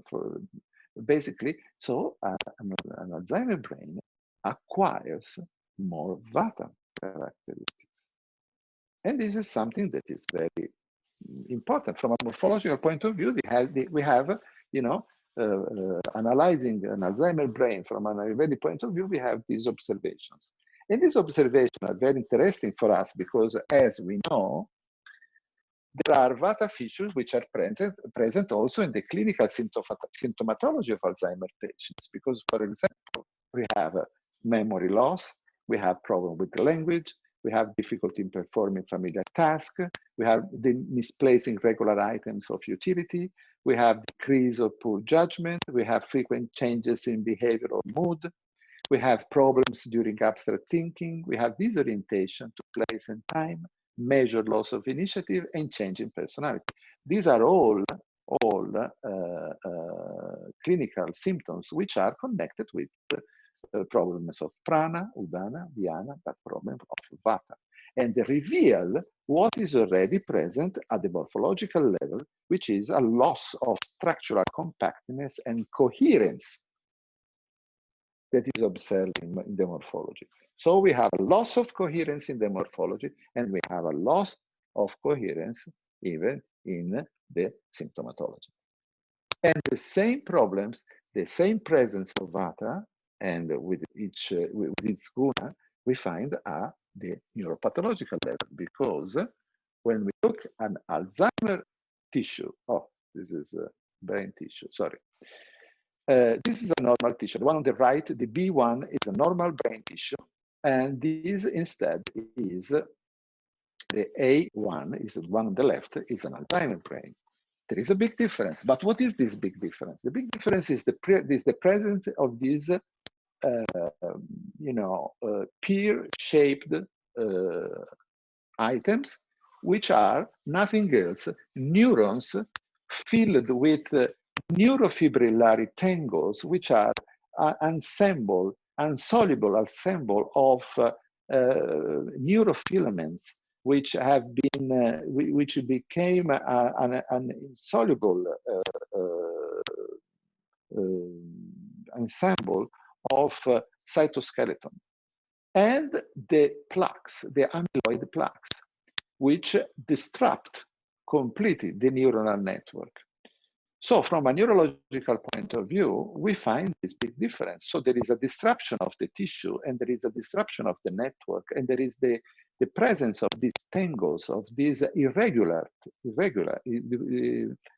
Speaker 2: basically. So an Alzheimer's brain acquires more vata characteristics, and this is something that is very important from a morphological point of view. We have analyzing an Alzheimer's brain from an Ayurvedic point of view, we have these observations. And these observations are very interesting for us because, as we know, there are vata features which are present also in the clinical symptomatology of Alzheimer's patients. Because, for example, we have memory loss, we have problem with the language, we have difficulty in performing familiar tasks, we have the misplacing regular items of utility, we have decrease of poor judgment, we have frequent changes in behavior or mood, we have problems during abstract thinking, we have disorientation to place and time, measured loss of initiative, and change in personality. These are all clinical symptoms which are connected with problems of prana, udana, dhyana, but problem of vata. And they reveal what is already present at the morphological level, which is a loss of structural compactness and coherence that is observed in the morphology. So we have a loss of coherence in the morphology, and we have a loss of coherence even in the symptomatology. And the same problems, the same presence of vata, and with its guna, we find at the neuropathological level, because when we look at Alzheimer tissue, this is brain tissue, sorry. This is a normal tissue. The one on the right, the B1, is a normal brain tissue, and this instead is the A1, is the one on the left, is an Alzheimer brain. There is a big difference. But what is this big difference? The big difference is the presence of these, pear-shaped items, which are nothing else, neurons filled with neurofibrillary tangles, which are insoluble ensemble of neurofilaments, which have been, which became an insoluble ensemble of cytoskeleton, and the plaques, the amyloid plaques, which disrupt completely the neuronal network. So from a neurological point of view, we find this big difference. So there is a disruption of the tissue, and there is a disruption of the network, and there is the presence of these tangles, of these irregular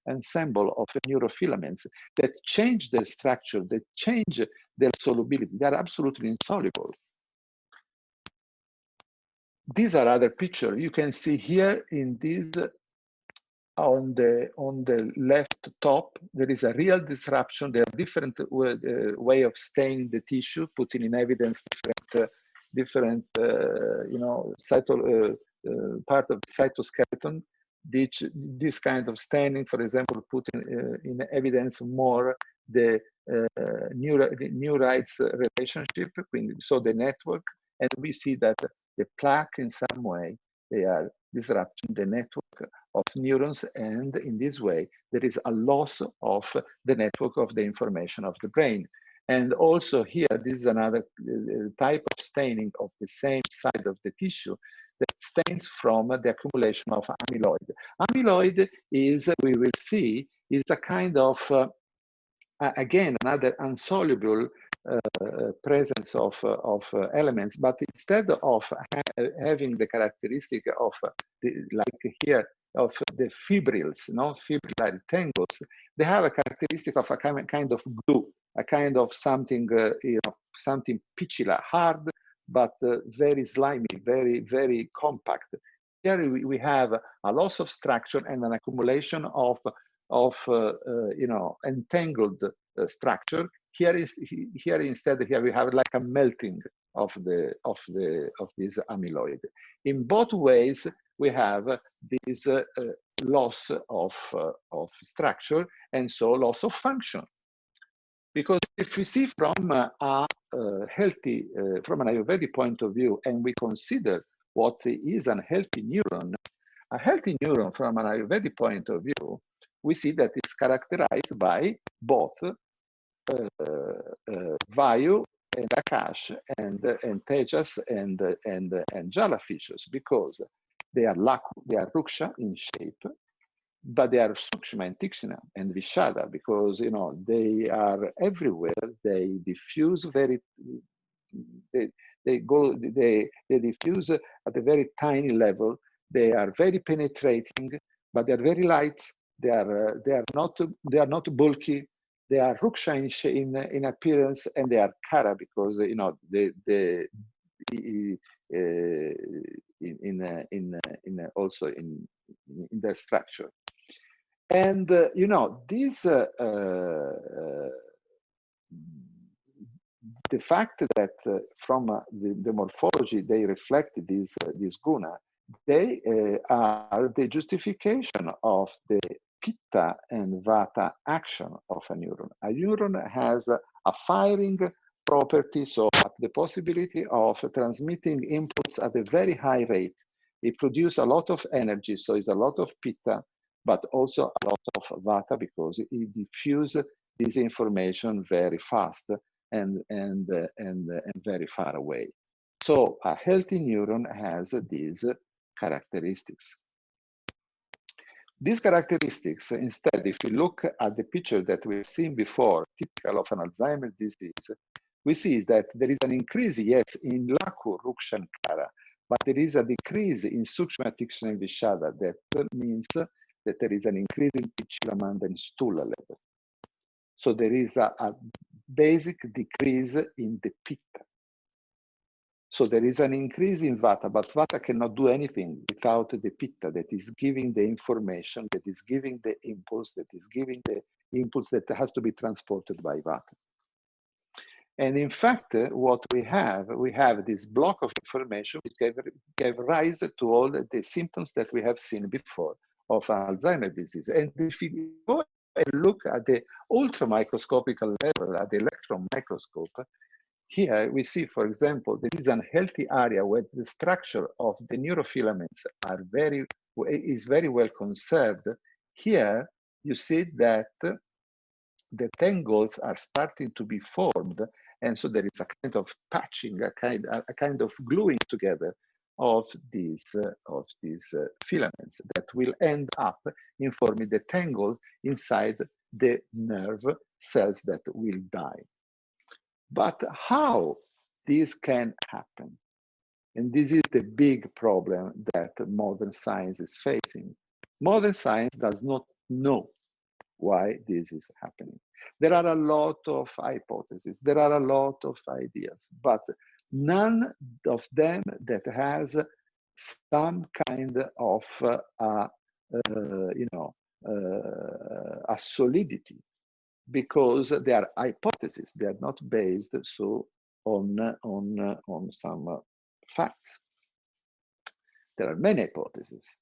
Speaker 2: ensemble of neurofilaments that change their structure, that change their solubility. They are absolutely insoluble. These are other pictures. You can see here in this, on the left top, there is a real disruption. There are different way of staining the tissue, putting in evidence different part of the cytoskeleton. This kind of staining, for example, putting in evidence more the neurites relationship, so the network, and we see that the plaque in some way, they are disrupting the network of neurons, and in this way, there is a loss of the network of the information of the brain. And also here, this is another type of staining of the same side of the tissue that stains from the accumulation of amyloid. Amyloid is, we will see, is a kind of, again, another insoluble presence of elements, but instead of having the characteristic of, like here, of the fibrils, fibrillary tangles, they have a characteristic of a kind of glue, a kind of something, something pitchy, hard, but very slimy, very, very compact. Here we have a loss of structure and an accumulation of entangled structure. Here instead we have like a melting of this amyloid. In both ways, we have this loss of structure, and so loss of function. Because if we see from a healthy, from an Ayurvedic point of view, and we consider what is a healthy neuron from an Ayurvedic point of view, we see that it's characterized by both Vayu and Akash and Tejas and Jala features, because they are Ruksha in shape, but they are Sukshma and Tikshna and Vishada, because they are everywhere. They diffuse very, they diffuse at a very tiny level. They are very penetrating, but they are very light. They are not bulky. They are Ruksha in appearance, and they are Kara because also in their structure. And this the fact that from the morphology they reflect this guna, they are the justification of the pitta and vata action of a neuron. A neuron has a firing property, so the possibility of transmitting inputs at a very high rate. It produces a lot of energy, so it's a lot of pitta, but also a lot of vata, because it diffuses this information very fast and very far away. So a healthy neuron has these characteristics. These characteristics, instead, if you look at the picture that we've seen before, typical of an Alzheimer's disease, we see that there is an increase, yes, in Laku, Ruksha, and Kara, but there is a decrease in Sukshma, Tikshna, and Vishada. That means that there is an increase in Pichilamanda and Stula level. So there is a basic decrease in the Pitta. So there is an increase in Vata, but Vata cannot do anything without the Pitta that is giving the information, that is giving the impulse, that is giving the impulse that has to be transported by Vata. And in fact, what we have this block of information which gave rise to all the symptoms that we have seen before of Alzheimer's disease. And if you go and look at the ultra microscopic level, at the electron microscope, here we see, for example, there is an healthy area where the structure of the neurofilaments is very well conserved. Here you see that the tangles are starting to be formed, and so there is a kind of patching, a kind of gluing together of these filaments that will end up in forming the tangles inside the nerve cells that will die. But how this can happen? And this is the big problem that modern science is facing. Modern science does not know why this is happening. There are a lot of hypotheses, there are a lot of ideas, but none of them that has some kind of a solidity, because they are hypotheses. They are not based on some facts. There are many hypotheses.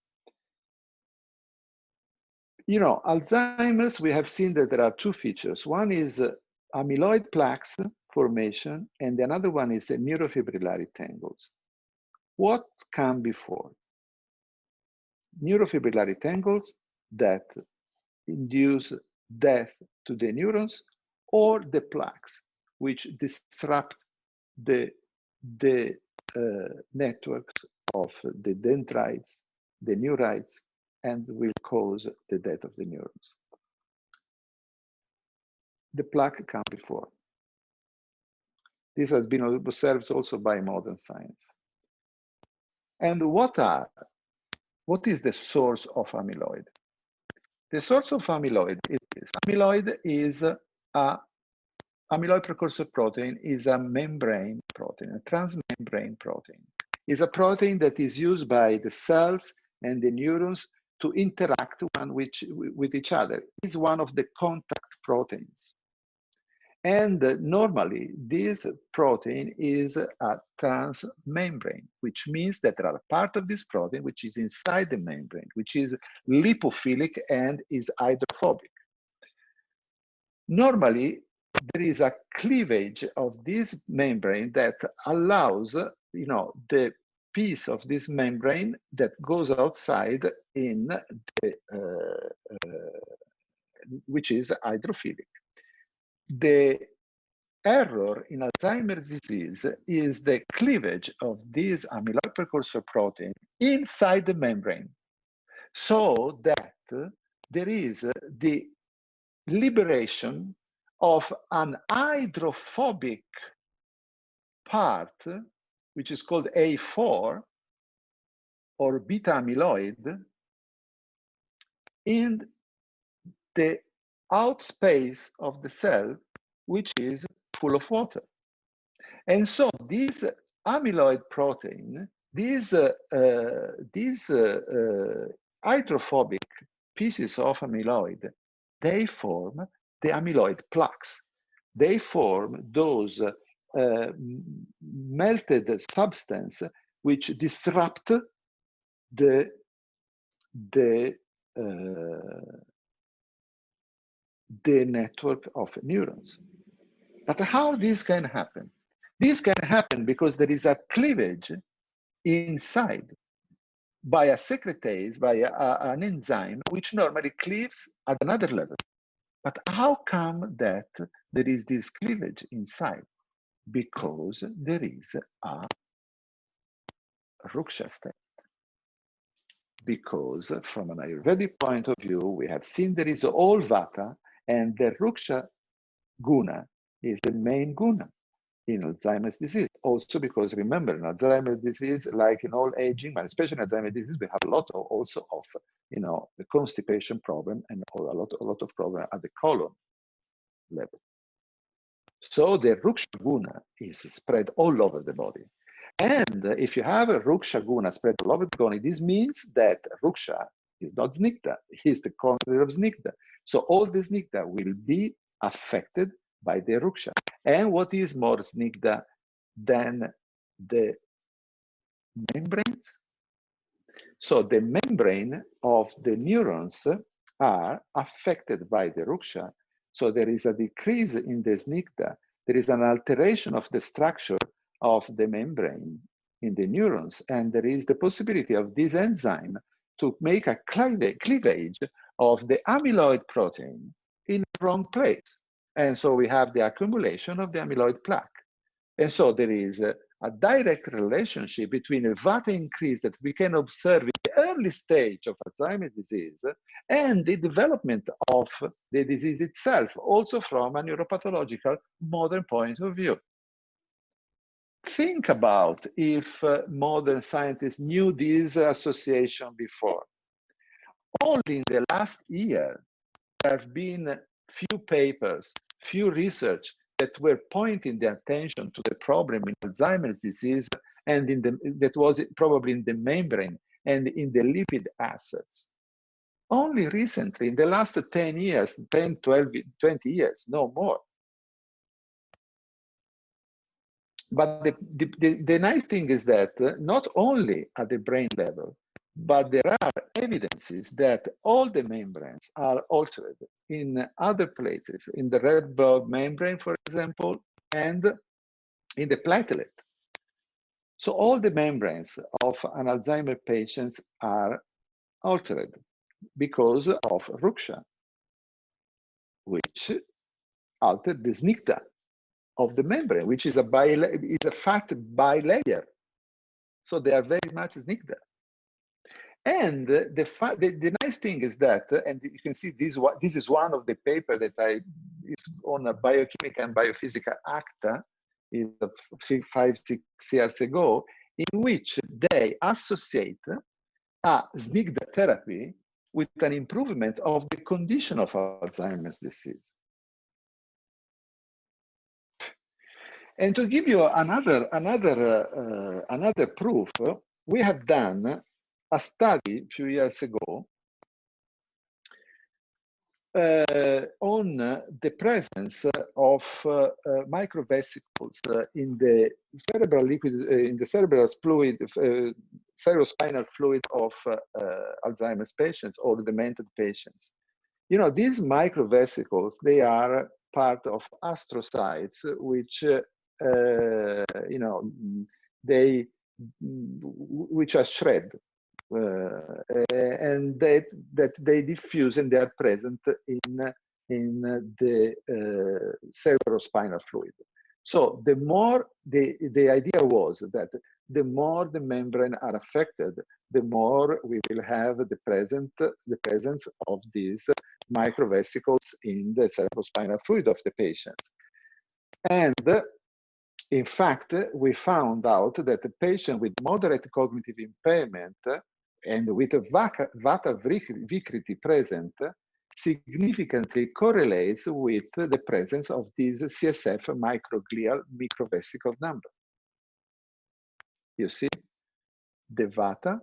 Speaker 2: Alzheimer's, we have seen that there are two features. One is amyloid plaques formation, and another one is neurofibrillary tangles. What came before? Neurofibrillary tangles that induce death to the neurons, or the plaques, which disrupt the networks of the dendrites, the neurites, and will cause the death of the neurons. The plaque came before. This has been observed also by modern science. And what is the source of amyloid? The source of amyloid is this. Amyloid precursor protein is a membrane protein, a transmembrane protein. It's a protein that is used by the cells and the neurons to interact with each other. It's one of the contact proteins. And normally, this protein is a transmembrane, which means that there are part of this protein which is inside the membrane, which is lipophilic and is hydrophobic. Normally, there is a cleavage of this membrane that allows, the piece of this membrane that goes outside in which is hydrophilic. The error in Alzheimer's disease is the cleavage of this amyloid precursor protein inside the membrane, so that there is the liberation of an hydrophobic part, which is called A4 or beta amyloid, in the outspace of the cell, which is full of water. And so this amyloid protein, these hydrophobic pieces of amyloid, they form the amyloid plaques. They form those melted substance which disrupt the network of neurons. But how this can happen? This can happen because there is a cleavage inside by a secretase, by an enzyme, which normally cleaves at another level. But how come that there is this cleavage inside? Because there is a Ruksha state. Because from an Ayurvedic point of view, we have seen there is all Vata, and the Ruksha guna is the main guna in Alzheimer's disease. Also because, remember, in Alzheimer's disease, like in all aging, but especially in Alzheimer's disease, we have a lot of the constipation problem and a lot of problem at the colon level. So the Ruksha guna is spread all over the body. And if you have a Ruksha Guna spread all over the body, this means that Ruksha is not Snigdha, he's the contrary of Snigdha. So all the Snigdha will be affected by the Ruksha. And what is more Snigdha than the membranes? So the membrane of the neurons are affected by the Ruksha. So there is a decrease in the Snigdha. There is an alteration of the structure of the membrane in the neurons. And there is the possibility of this enzyme to make a cleavage of the amyloid protein in the wrong place. And so we have the accumulation of the amyloid plaque. And so there is a direct relationship between a Vata increase that we can observe in the early stage of Alzheimer's disease and the development of the disease itself, also from a neuropathological modern point of view. Think about if modern scientists knew this association before. Only in the last year, there have been few papers, few research that were pointing the attention to the problem in Alzheimer's disease and that was probably in the membrane and in the lipid assets. Only recently, in the last 10 years, 10, 12, 20 years, no more. But the nice thing is that not only at the brain level, but there are evidences that all the membranes are altered in other places, in the red blood membrane, for example, and in the platelet. So all the membranes of an Alzheimer patient are altered because of Ruksha, which altered the Snigdha of the membrane, which is a fat bilayer. So they are very much Snigdha. And the nice thing is that, and you can see this is one of the papers that is on a biochemical and biophysical acta, is 5-6 years ago, in which they associate a Snigdha therapy with an improvement of the condition of Alzheimer's disease. And to give you another proof, we have done a study a few years ago on the presence of microvesicles in the cerebral liquid, in the cerebral fluid, cerebrospinal fluid of Alzheimer's patients or demented patients. You know, these microvesicles, they are part of astrocytes, which you know, which are shred. And that they diffuse and they are present in the cerebrospinal fluid. So the more the idea was that the more the membrane are affected, the more we will have the presence of these microvesicles in the cerebrospinal fluid of the patients. And in fact, we found out that the patient with moderate cognitive impairment and with a Vata Vikriti present significantly correlates with the presence of these CSF microglial microvesicle number. You see, the Vata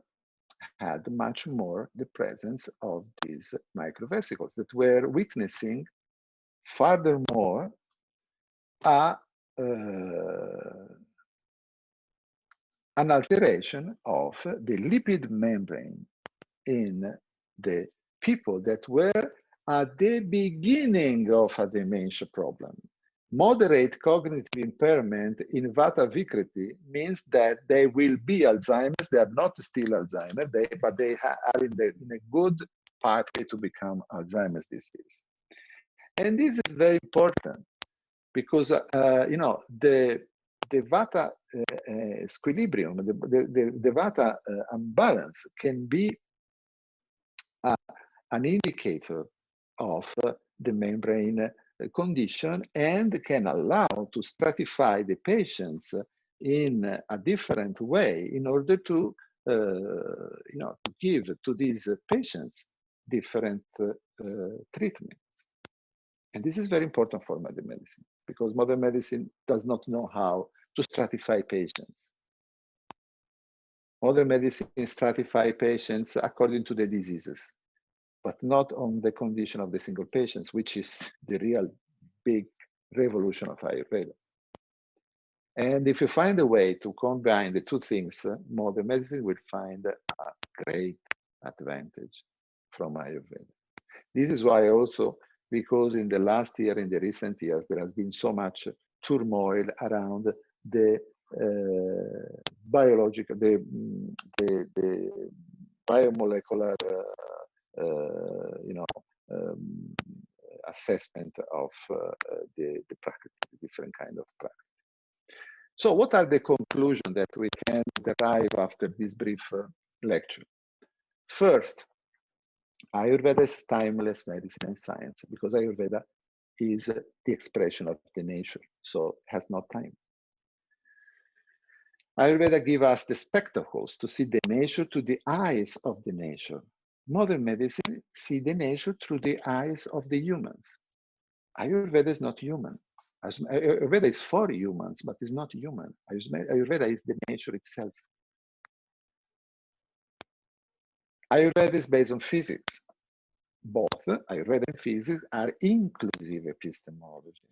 Speaker 2: had much more the presence of these microvesicles that were witnessing furthermore an alteration of the lipid membrane in the people that were at the beginning of a dementia problem. Moderate cognitive impairment in Vata Vikriti means that they will be Alzheimer's. They are not still Alzheimer, but they are in a good pathway to become Alzheimer's disease. And this is very important because you know, the Vata squilibrium, the Vata imbalance can be an indicator of the membrane condition and can allow to stratify the patients in a different way in order to you know, to give to these patients different treatments. And this is very important for modern medicine because modern medicine does not know how to stratify patients. Modern medicine stratifies patients according to the diseases, but not on the condition of the single patients, which is the real big revolution of Ayurveda. And if you find a way to combine the two things, modern medicine will find a great advantage from Ayurveda. This is why also, because in the last year, in the recent years, there has been so much turmoil around the biological, the biomolecular, assessment of the practice, different kind of practice. So what are the conclusions that we can derive after this brief lecture? First, Ayurveda is timeless medicine and science, because Ayurveda is the expression of the nature, so has no time. Ayurveda gives us the spectacles to see the nature through the eyes of the nature. Modern medicine see the nature through the eyes of the humans. Ayurveda is not human. Ayurveda is for humans, but is not human. Ayurveda is the nature itself. Ayurveda is based on physics. Both Ayurveda and physics are inclusive epistemology.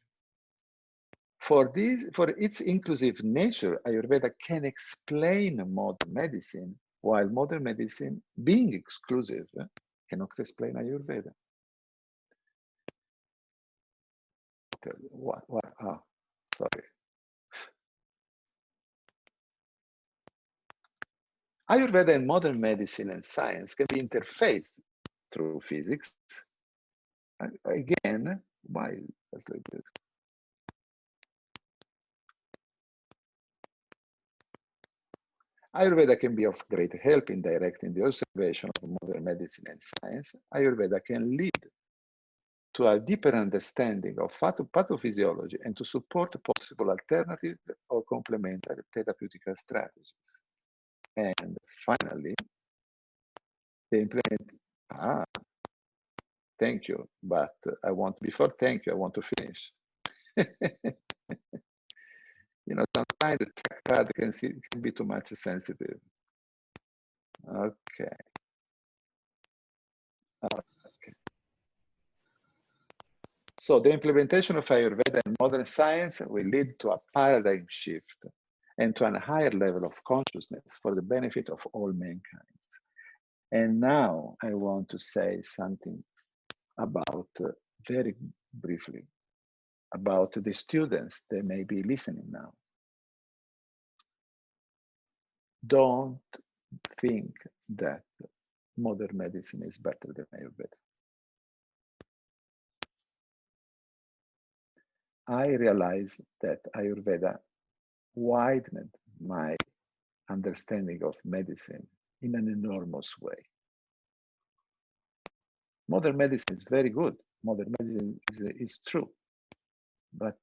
Speaker 2: For its inclusive nature, Ayurveda can explain modern medicine, while modern medicine, being exclusive, cannot explain Ayurveda. What? Oh, sorry. Ayurveda and modern medicine and science can be interfaced through physics. Again, why does like this? Ayurveda can be of great help in directing the observation of modern medicine and science. Ayurveda can lead to a deeper understanding of pathophysiology and to support possible alternative or complementary therapeutic strategies. And finally, the thank you, but before thank you, I want to finish. Sometimes the trackpad can be too much sensitive. Okay. So the implementation of Ayurveda and modern science will lead to a paradigm shift and to a higher level of consciousness for the benefit of all mankind. And now I want to say something about, very briefly, about the students that may be listening now. Don't think that modern medicine is better than Ayurveda. I realize that Ayurveda widened my understanding of medicine in an enormous way. Modern medicine is very good. Modern medicine is true. But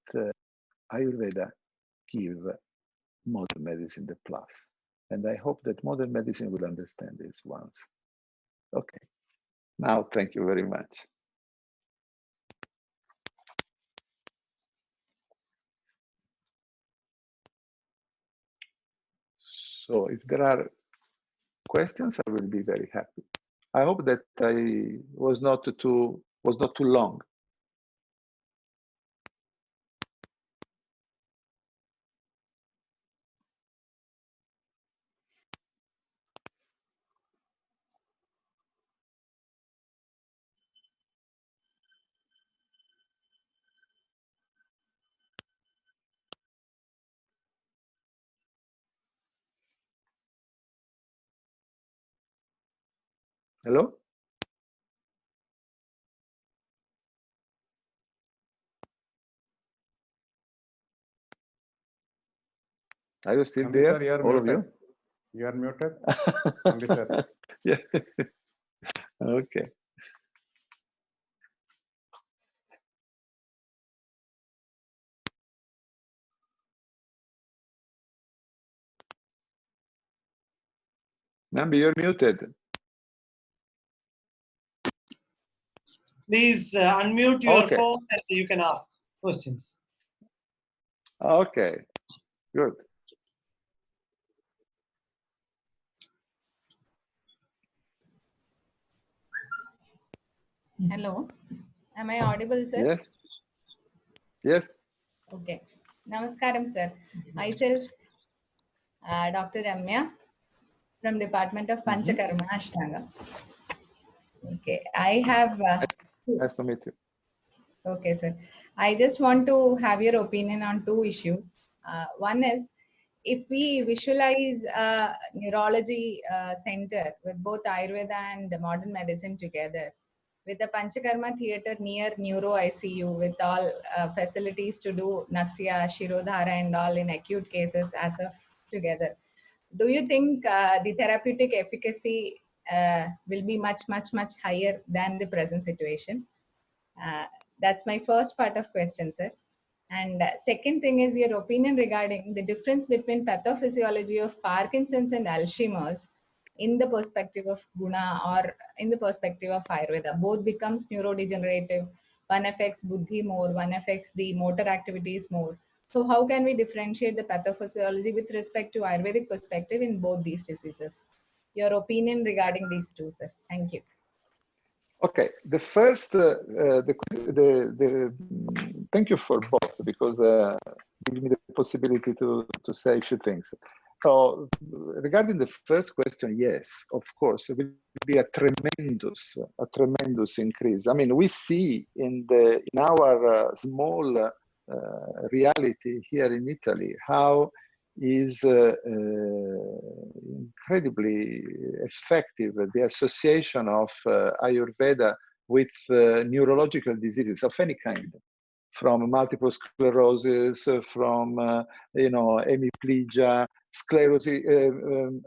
Speaker 2: Ayurveda gives modern medicine the plus. And I hope that modern medicine will understand this once. Okay. Now, thank you very much. So if there are questions, I will be very happy. I hope that I was not too long. Hello? Are you still
Speaker 5: Nambi
Speaker 2: there,
Speaker 5: sir, you are
Speaker 2: all of
Speaker 5: muted.
Speaker 2: you?
Speaker 5: You are muted. Nambi sir.
Speaker 2: Yeah. Okay. Nambi, you're muted.
Speaker 6: Please unmute your
Speaker 2: Okay.
Speaker 6: phone and you can ask questions.
Speaker 2: Okay, good.
Speaker 7: Hello. Am I audible, sir?
Speaker 2: Yes. Yes.
Speaker 7: Okay. Namaskaram, sir. Myself, Dr. Ramya from Department of Panchakarma Ashtanga. Okay. I have.
Speaker 2: Nice to meet you.
Speaker 7: Okay, sir. I just want to have your opinion on two issues. One is, if we visualize a neurology center with both Ayurveda and modern medicine together, with a Panchakarma theater near Neuro ICU, with all facilities to do Nasya, Shirodhara and all in acute cases as of together, do you think the therapeutic efficacy will be much, much, much higher than the present situation? That's my first part of question, sir. And second thing is your opinion regarding the difference between pathophysiology of Parkinson's and Alzheimer's in the perspective of Guna or in the perspective of Ayurveda. Both becomes neurodegenerative. One affects buddhi more, one affects the motor activities more. So how can we differentiate the pathophysiology with respect to Ayurvedic perspective in both these diseases? Your opinion regarding these two, sir. Thank you.
Speaker 2: Okay, the first, thank you for both because give me the possibility to say a few things. So regarding the first question, yes, of course, it will be a tremendous increase. I mean, we see in our small reality here in Italy how is incredibly effective the association of Ayurveda with neurological diseases of any kind, from multiple sclerosis, from hemiplegia, sclerosis,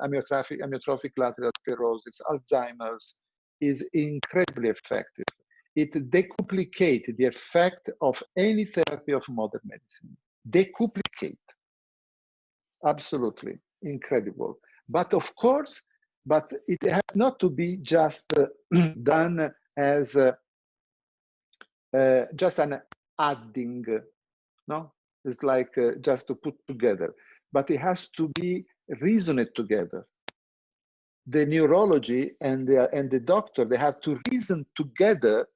Speaker 2: amyotrophic lateral sclerosis, Alzheimer's, is incredibly effective. It decuplicates the effect of any therapy of modern medicine. Decuplicate. Absolutely incredible. But of course, but it has not to be just done as just an adding, no? It's like just to put together, but it has to be reasoned together. The neurology and the doctor, they have to reason together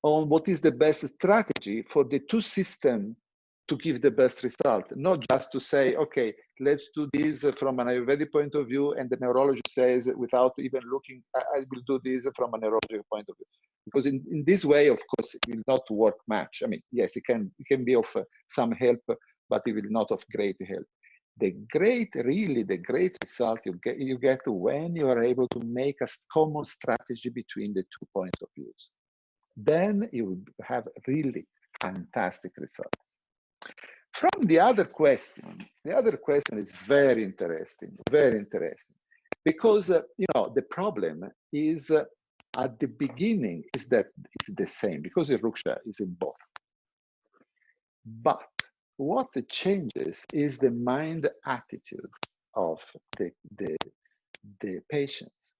Speaker 2: on what is the best strategy for the two systems to give the best result, not just to say, okay, let's do this from an Ayurvedic point of view, and the neurologist says, without even looking, I will do this from a neurological point of view. Because in this way, of course, it will not work much. I mean, yes, it can be of some help, but it will not of great help. The great result you get when you are able to make a common strategy between the 2 points of views. Then you will have really fantastic results. From the other question is very interesting, because the problem is at the beginning is that it's the same, because the Ruksha is in both. But what changes is the mind attitude of the patients,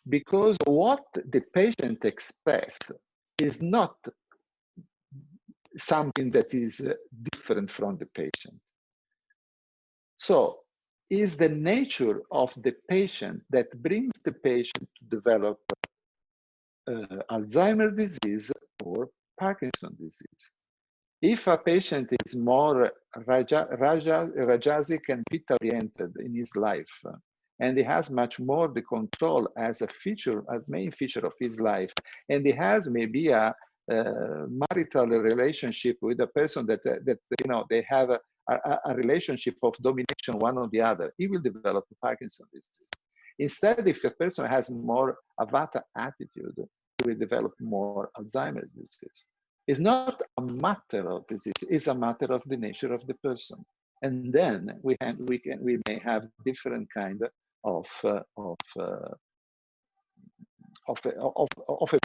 Speaker 2: because what the patient expects is not something that is different from the patient. So is the nature of the patient that brings the patient to develop Alzheimer's disease or Parkinson's disease. If a patient is more Rajasic and Pitta-oriented in his life, and he has much more the control as a main feature of his life, and he has maybe a marital relationship with a person that they have a relationship of domination one on the other, he will develop Parkinson's disease. Instead, if a person has more a Vata attitude, he will develop more Alzheimer's disease. It's not a matter of disease; it's a matter of the nature of the person. And then we may have different kind of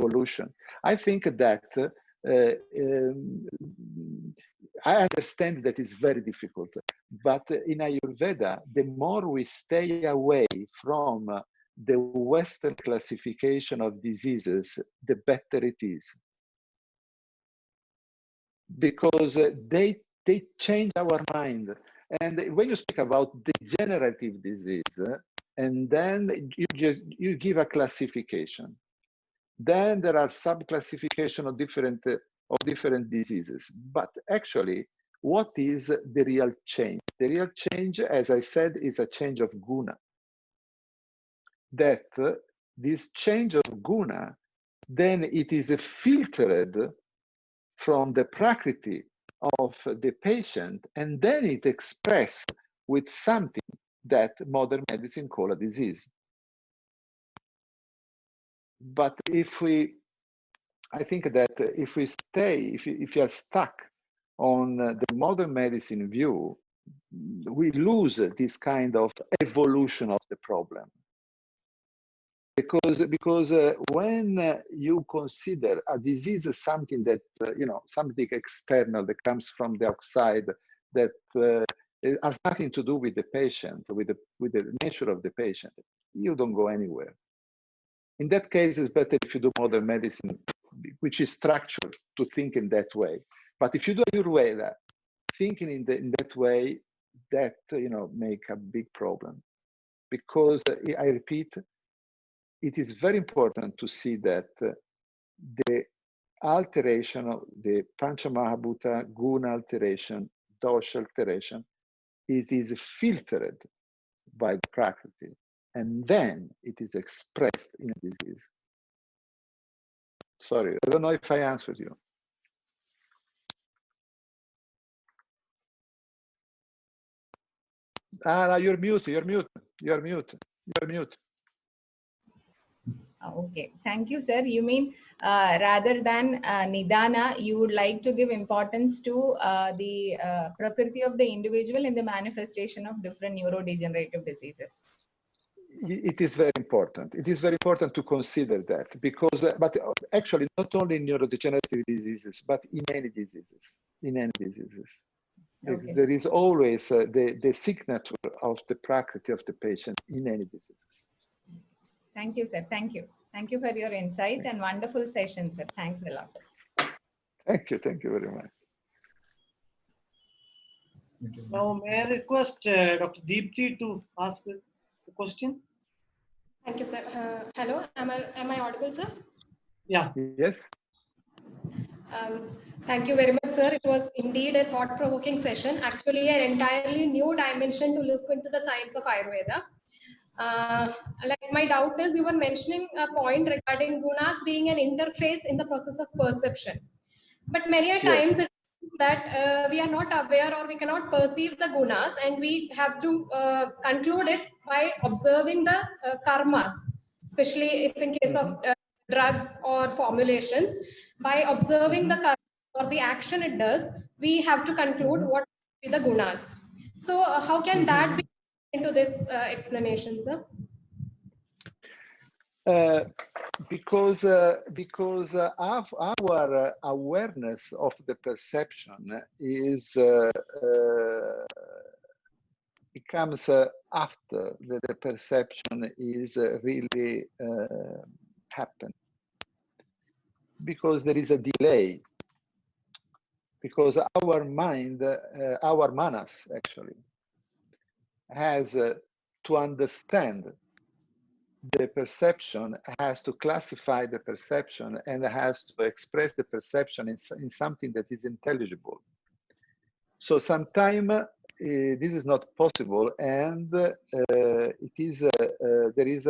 Speaker 2: evolution. I think that I understand that it's very difficult, but in Ayurveda, the more we stay away from the Western classification of diseases, the better it is. Because they change our mind. And when you speak about degenerative disease, and then you give a classification. Then there are sub-classification of different diseases. But actually, what is the real change? The real change, as I said, is a change of guna. That this change of guna, then it is filtered from the prakriti of the patient, and then it expressed with something that modern medicine call a disease. But I think that if we stay, if you are stuck on the modern medicine view, we lose this kind of evolution of the problem. Because when you consider a disease as something that, something external that comes from the outside, that it has nothing to do with the patient, with the nature of the patient, you don't go anywhere. In that case, it's better if you do modern medicine, which is structured to think in that way. But if you do Ayurveda, thinking in that way, that make a big problem. Because I repeat, it is very important to see that the alteration of the Panchamahabhuta guna alteration, dosha alteration, it is filtered by the prakriti, and then it is expressed in a disease. Sorry, I don't know if I answered you. You're mute.
Speaker 7: Okay, thank you, sir. You mean rather than nidana, you would like to give importance to the prakriti of the individual in the manifestation of different neurodegenerative diseases.
Speaker 2: It is very important. It is very important to consider that, because, but actually not only in neurodegenerative diseases, but in any diseases. Okay. There is always the signature of the prakriti of the patient in any diseases.
Speaker 7: Thank you, sir. Thank you. Thank you for your insight and wonderful session, sir. Thanks a lot.
Speaker 2: Thank you. Thank you very much.
Speaker 6: Now, may I request Dr. Deepthi to ask the question?
Speaker 8: Thank you, sir. Hello, am I audible, sir?
Speaker 6: Yeah.
Speaker 2: Yes.
Speaker 8: Thank you very much, sir. It was indeed a thought-provoking session. Actually, an entirely new dimension to look into the science of Ayurveda. Like my doubt is, you were mentioning a point regarding gunas being an interface in the process of perception. But many a times it's that we are not aware or we cannot perceive the gunas, and we have to conclude it by observing the karmas, especially if in case of drugs or formulations. By observing the karma or the action it does, we have to conclude what are the gunas. So how can that be into this explanation, sir?
Speaker 2: Because our awareness of the perception is becomes after the perception is really happened, because there is a delay, because our mind, our manas actually has to understand the perception, has to classify the perception, and has to express the perception in something that is intelligible. So sometimes this is not possible, and it is there is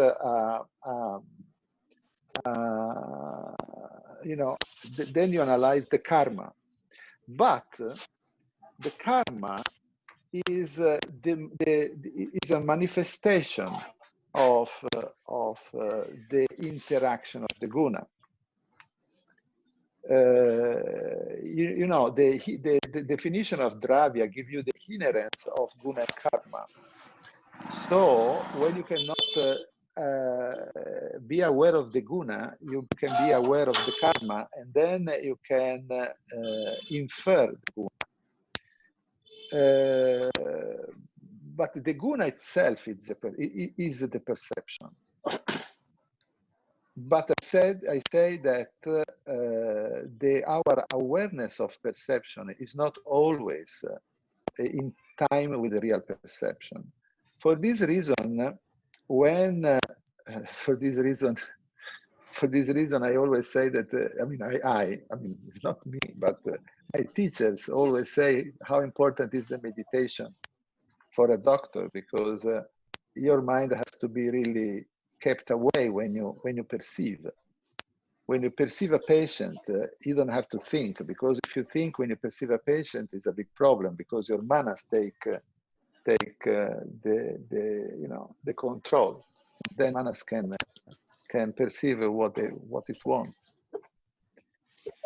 Speaker 2: then you analyze the karma, but the karma is is a manifestation of the interaction of the guna. The definition of Dravya gives you the inherence of guna and karma. So when you cannot be aware of the guna, you can be aware of the karma, and then you can infer the guna. But the guna itself is the perception. But I say that our awareness of perception is not always in time with the real perception. For this reason, For this reason, I always say that, I mean, it's not me, but my teachers always say how important is the meditation for a doctor, because your mind has to be really kept away when you perceive. When you perceive a patient, you don't have to think, because if you think when you perceive a patient, it's a big problem, because your manas take the control. Then manas can perceive what it wants.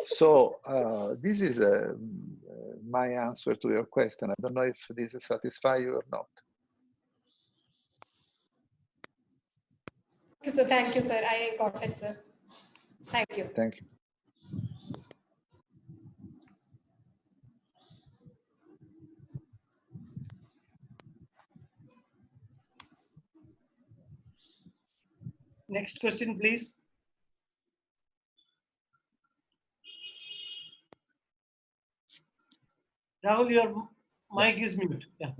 Speaker 2: So this is my answer to your question. I don't know if this satisfies you or not.
Speaker 8: Thank you, sir. I got it, sir. Thank you.
Speaker 2: Thank you.
Speaker 6: Next question, please. Rahul, your mic is mute.
Speaker 3: Yeah.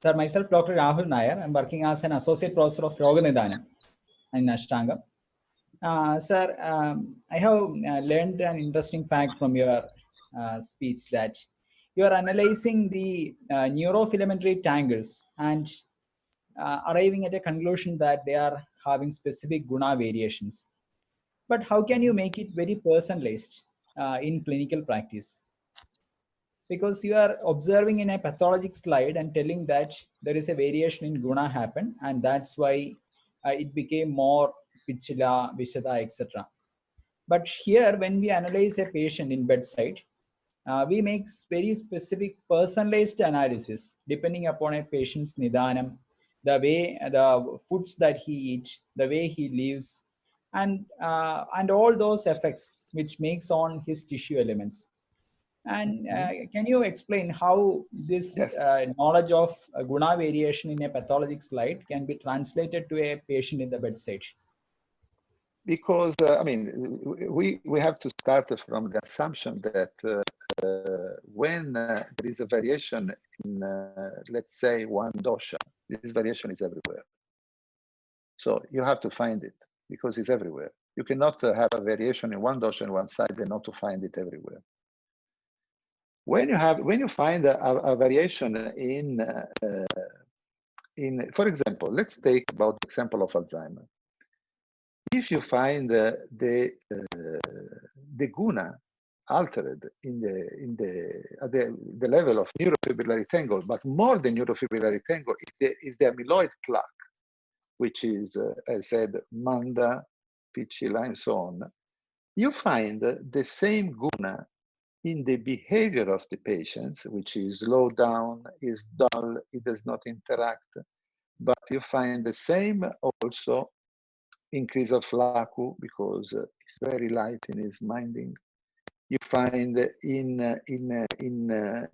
Speaker 3: Sir, myself, Dr. Rahul Nair. I'm working as an associate professor of Yoga Nidhanam in Ashtanga. Sir, I have learned an interesting fact from your speech that you are analyzing the neurofilamentary tangles and arriving at a conclusion that they are having specific guna variations. But how can you make it very personalized in clinical practice? Because you are observing in a pathologic slide and telling that there is a variation in guna happen, and that's why it became more pichila, vishada, etc. But here, when we analyze a patient in bedside, we make very specific personalized analysis depending upon a patient's nidhanam, the way, the foods that he eats, the way he lives, and all those effects which makes on his tissue elements. And can you explain how this knowledge of guna variation in a pathologic slide can be translated to a patient in the bedside?
Speaker 2: Because we have to start from the assumption that when there is a variation in, let's say, one dosha, this variation is everywhere. So you have to find it because it's everywhere. You cannot have a variation in one dosha on one side and not to find it everywhere. When you find a variation in, for example, let's take about the example of Alzheimer. If you find the guna altered at the level of neurofibrillary tangle, but more than neurofibrillary tangle is the amyloid plaque, which is, as I said, manda, pichila, and so on. You find the same guna in the behavior of the patients, which is low down, is dull, it does not interact. But you find the same also increase of laku, because it's very light in his minding. You find in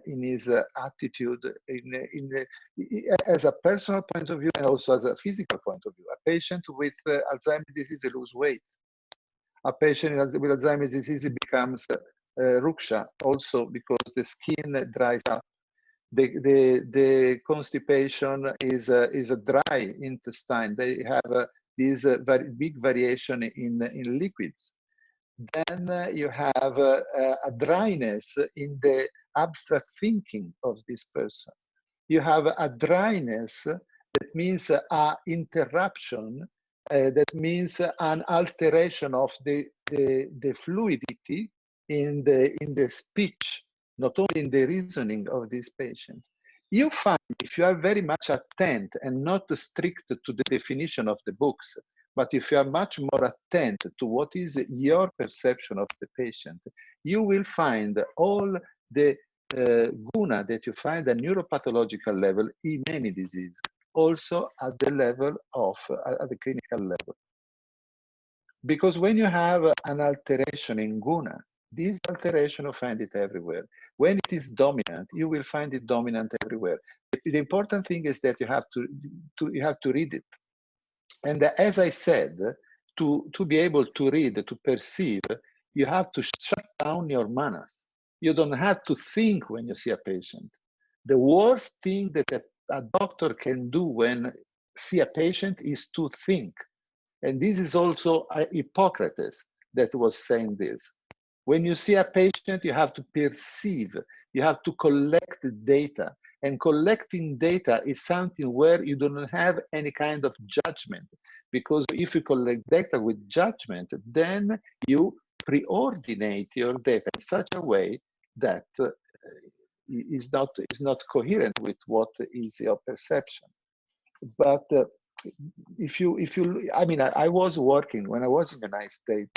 Speaker 2: his attitude, as a personal point of view and also as a physical point of view. A patient with Alzheimer's disease loses weight. A patient with Alzheimer's disease becomes ruksha, also because the skin dries up. The constipation is a dry intestine. They have this very big variation in liquids. Then you have a dryness in the abstract thinking of this person. You have a dryness that means an interruption, that means an alteration of the fluidity in the speech, not only in the reasoning of this patient. You find, if you are very much attent and not strict to the definition of the books, but if you are much more attent to what is your perception of the patient, you will find all the guna that you find at neuropathological level in any disease, also at the level of, at the clinical level. Because when you have an alteration in guna, this alteration you find it everywhere. When it is dominant, you will find it dominant everywhere. The important thing is that you have to read it. And as I said, to be able to read, to perceive, you have to shut down your manas. You don't have to think when you see a patient. The worst thing that a doctor can do when see a patient is to think. And this is also Hippocrates that was saying this. When you see a patient, you have to perceive, you have to collect data. And collecting data is something where you don't have any kind of judgment. Because if you collect data with judgment, then you preordinate your data in such a way that is not coherent with what is your perception. But I mean, I was working when I was in the United States.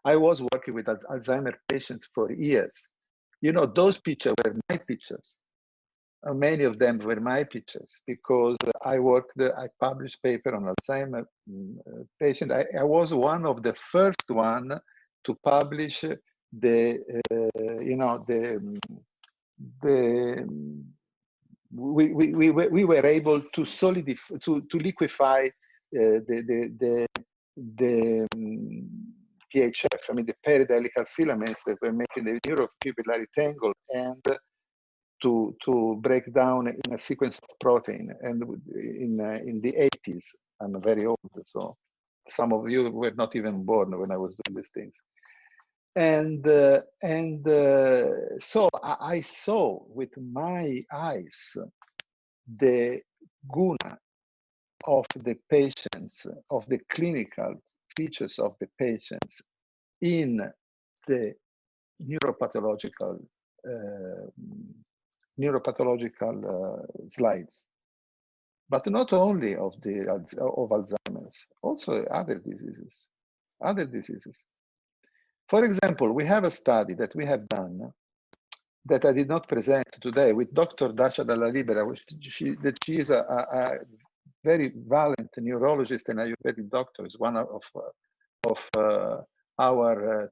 Speaker 2: I was working with Alzheimer patients for years. You know, those pictures were my pictures. Many of them were my pictures because I published paper on Alzheimer patient. I was one of the first one to publish we were able to solidify, to liquefy the PHF, I mean the peridelical filaments that were making the neuropupillary tangle, and to break down in a sequence of protein. And in the 80s, I'm very old, so some of you were not even born when I was doing these things. So I saw with my eyes the guna of the patients, of the clinical features of the patients in the neuropathological slides, but not only of Alzheimer's, also other diseases. For example, we have a study that we have done that I did not present today with Dr. Dacia Dalla Libera, she is a very valiant neurologist and Ayurvedic doctor, is one of our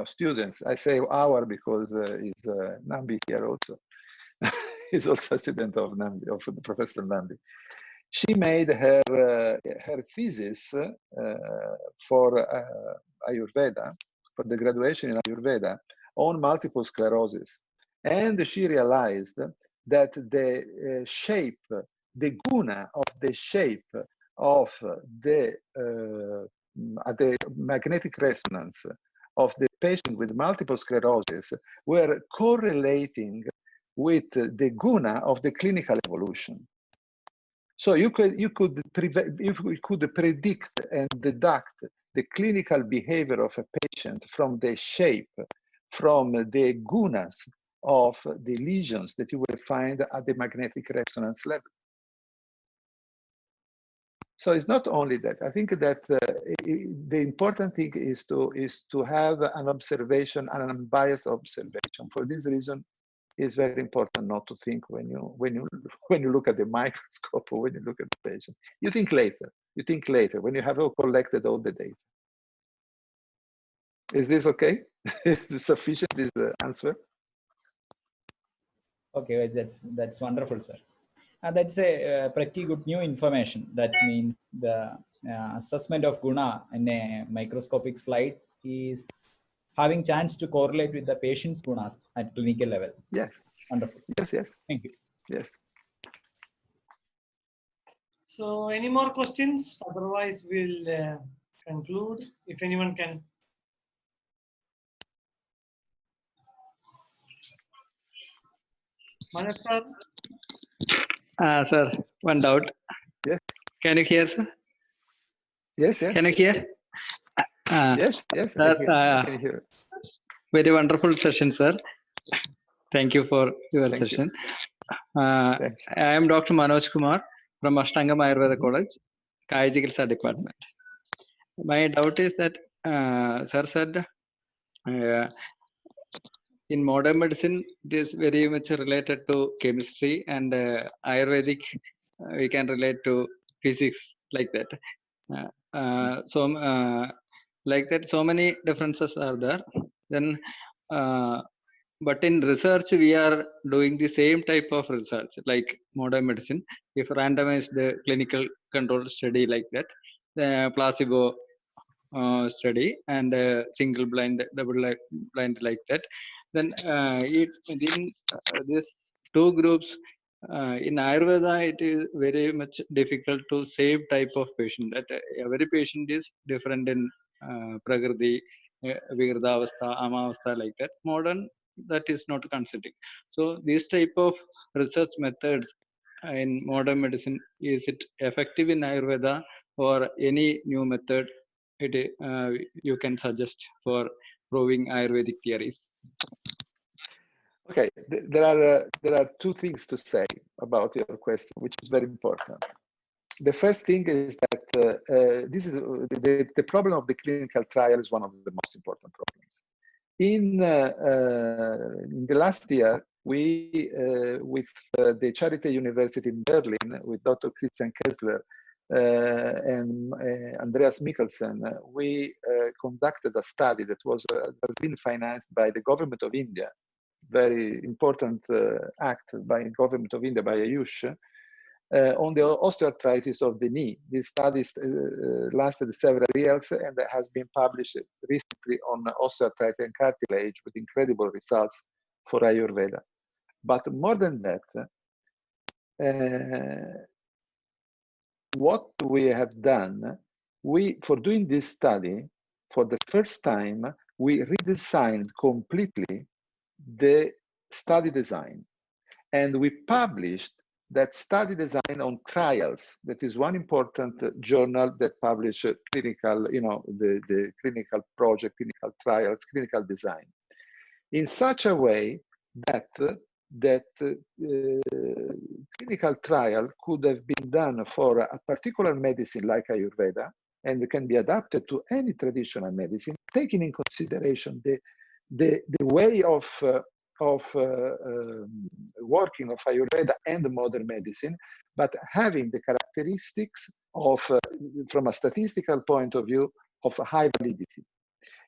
Speaker 2: students. I say our because is Nambi here also. He's also a student of Nambi, of Professor Nambi. She made her thesis for Ayurveda, for the graduation in Ayurveda, on multiple sclerosis. And she realized that the shape, the guna of the shape of the magnetic resonance of the patient with multiple sclerosis were correlating with the guna of the clinical evolution. So you could predict and deduct the clinical behavior of a patient from the shape, from the gunas of the lesions that you will find at the magnetic resonance level. So it's not only that. I think that the important thing is to have an observation, an unbiased observation. For this reason, it's very important not to think when you look at the microscope or when you look at the patient. You think later. You think later when you have all collected all the data. Is this okay? Is this sufficient? This answer?
Speaker 3: Okay, that's wonderful, sir. That's a pretty good new information. That means the assessment of guna in a microscopic slide is having chance to correlate with the patient's gunas at clinical level.
Speaker 2: Yes.
Speaker 3: Wonderful.
Speaker 2: Yes.
Speaker 3: Thank you.
Speaker 2: Yes.
Speaker 6: So any more questions? Otherwise, we'll conclude. If anyone can. Manoj sir?
Speaker 9: Sir, one doubt.
Speaker 2: Yes.
Speaker 9: Can you hear, sir?
Speaker 2: Yes.
Speaker 9: Can you hear?
Speaker 2: Yes.
Speaker 9: Sir,
Speaker 2: I can hear.
Speaker 9: Very wonderful session, sir. Thank you for your session. I am Dr. Manoj Kumar from Ashtangam Ayurveda College, Kaya Chikitsa Department. My doubt is that, sir said, in modern medicine, it is very much related to chemistry, and Ayurvedic, we can relate to physics like that. Like that, so many differences are there. Then, but in research, we are doing the same type of research like modern medicine. If randomized the clinical control study like that, the placebo study and single blind, double blind like that, then within these two groups, in Ayurveda, it is very much difficult to save type of patient. That every patient is different in Prakriti, Vigradavastha, Amavastha, like that. Modern, that is not considering. So these type of research methods in modern medicine, is it effective in Ayurveda, or any new method you can suggest for proving Ayurvedic theories?
Speaker 2: Okay, there are two things to say about your question, which is very important. The first thing is that this is the problem of the clinical trial is one of the most important problems. In the last year, we with the Charité University in Berlin, with Dr. Christian Kessler and Andreas Mikkelsen, we conducted a study that has been financed by the government of India. Very important act by government of India, by Ayush, on the osteoarthritis of the knee. This study lasted several years and has been published recently on osteoarthritis and cartilage with incredible results for Ayurveda. But more than that, what we have done, for doing this study, for the first time, we redesigned completely the study design, and we published that study design on Trials. That is one important journal that publishes clinical, the clinical project, clinical trials, clinical design, in such a way that clinical trial could have been done for a particular medicine like Ayurveda, and can be adapted to any traditional medicine, taking in consideration the way of working of Ayurveda and modern medicine, but having the characteristics of, from a statistical point of view, of high validity.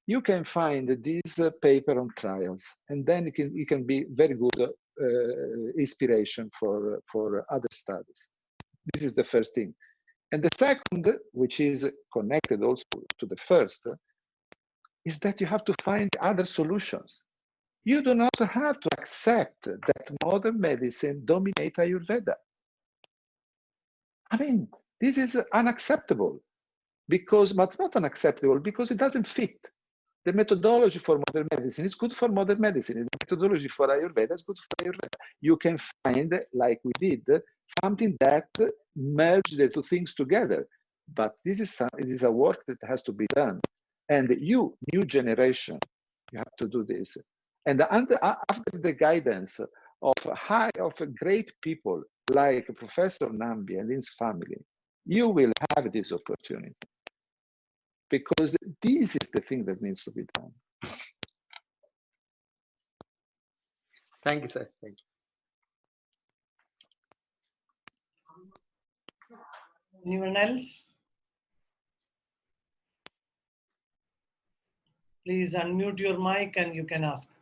Speaker 2: You can find this paper on Trials, and then it can be very good inspiration for other studies. This is the first thing. And the second, which is connected also to the first, is that you have to find other solutions. You do not have to accept that modern medicine dominates Ayurveda. I mean, this is unacceptable, but not unacceptable because it doesn't fit. The methodology for modern medicine is good for modern medicine. The methodology for Ayurveda is good for Ayurveda. You can find, like we did, something that merges the two things together. But it is a work that has to be done. And you, new generation, you have to do this. And after the guidance of great people like Professor Nambi and his family, you will have this opportunity. Because this is the thing that needs to be done.
Speaker 9: Thank you, sir. Thank you.
Speaker 6: Anyone else? Please unmute your mic and you can ask.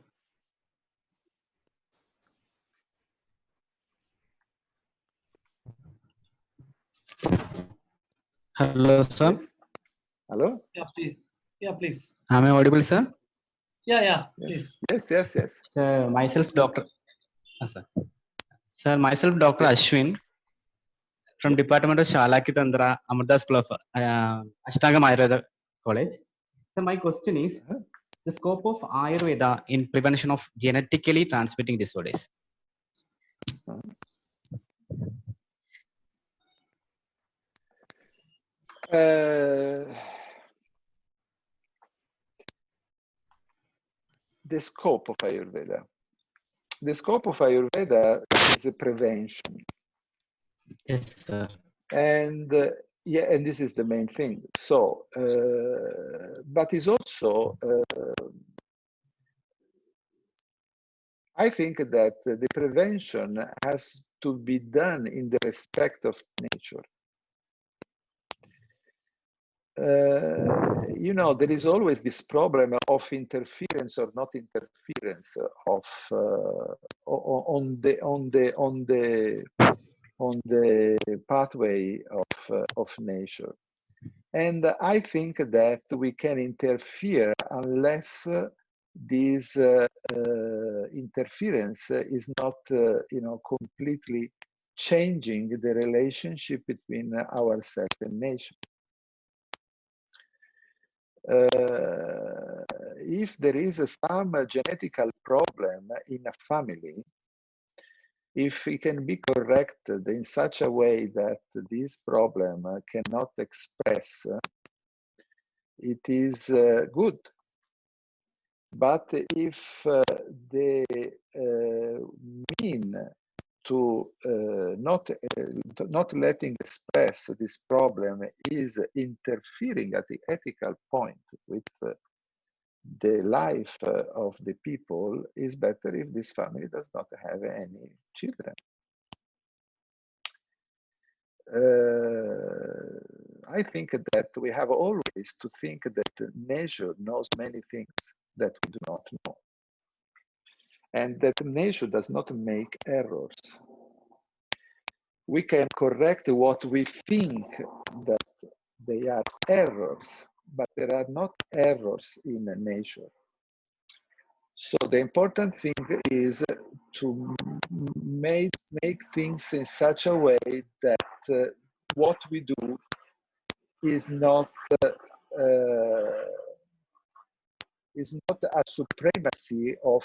Speaker 5: Hello, sir.
Speaker 2: Yes. Hello?
Speaker 6: Yeah, please. Yeah, please.
Speaker 5: Am I audible, sir?
Speaker 6: Yeah,
Speaker 2: Yes.
Speaker 6: please.
Speaker 2: Yes.
Speaker 5: Sir, myself, Dr. Sir, myself, Dr. Ashwin, from Department of Shalakitandra, Amrita School of Ashtangam Ayurveda College. So my question is, the scope of Ayurveda in prevention of genetically transmitting disorders.
Speaker 2: The scope of Ayurveda. The scope of Ayurveda is a prevention.
Speaker 5: Yes, sir.
Speaker 2: And and this is the main thing. So, but it's also, I think that the prevention has to be done in the respect of nature. There is always this problem of interference or not interference of on the pathway of nature, and I think that we can interfere unless this interference is not completely changing the relationship between ourselves and nature. If there is some genetical problem in a family, if it can be corrected in such a way that this problem cannot express, it is good. But if the mean to not letting express this problem is interfering at the ethical point with the life of the people, is better if this family does not have any children. I think that we have always to think that nature knows many things that we do not know, and that nature does not make errors. We can correct what we think that they are errors, but there are not errors in nature. So the important thing is to make things in such a way that what we do is not a supremacy of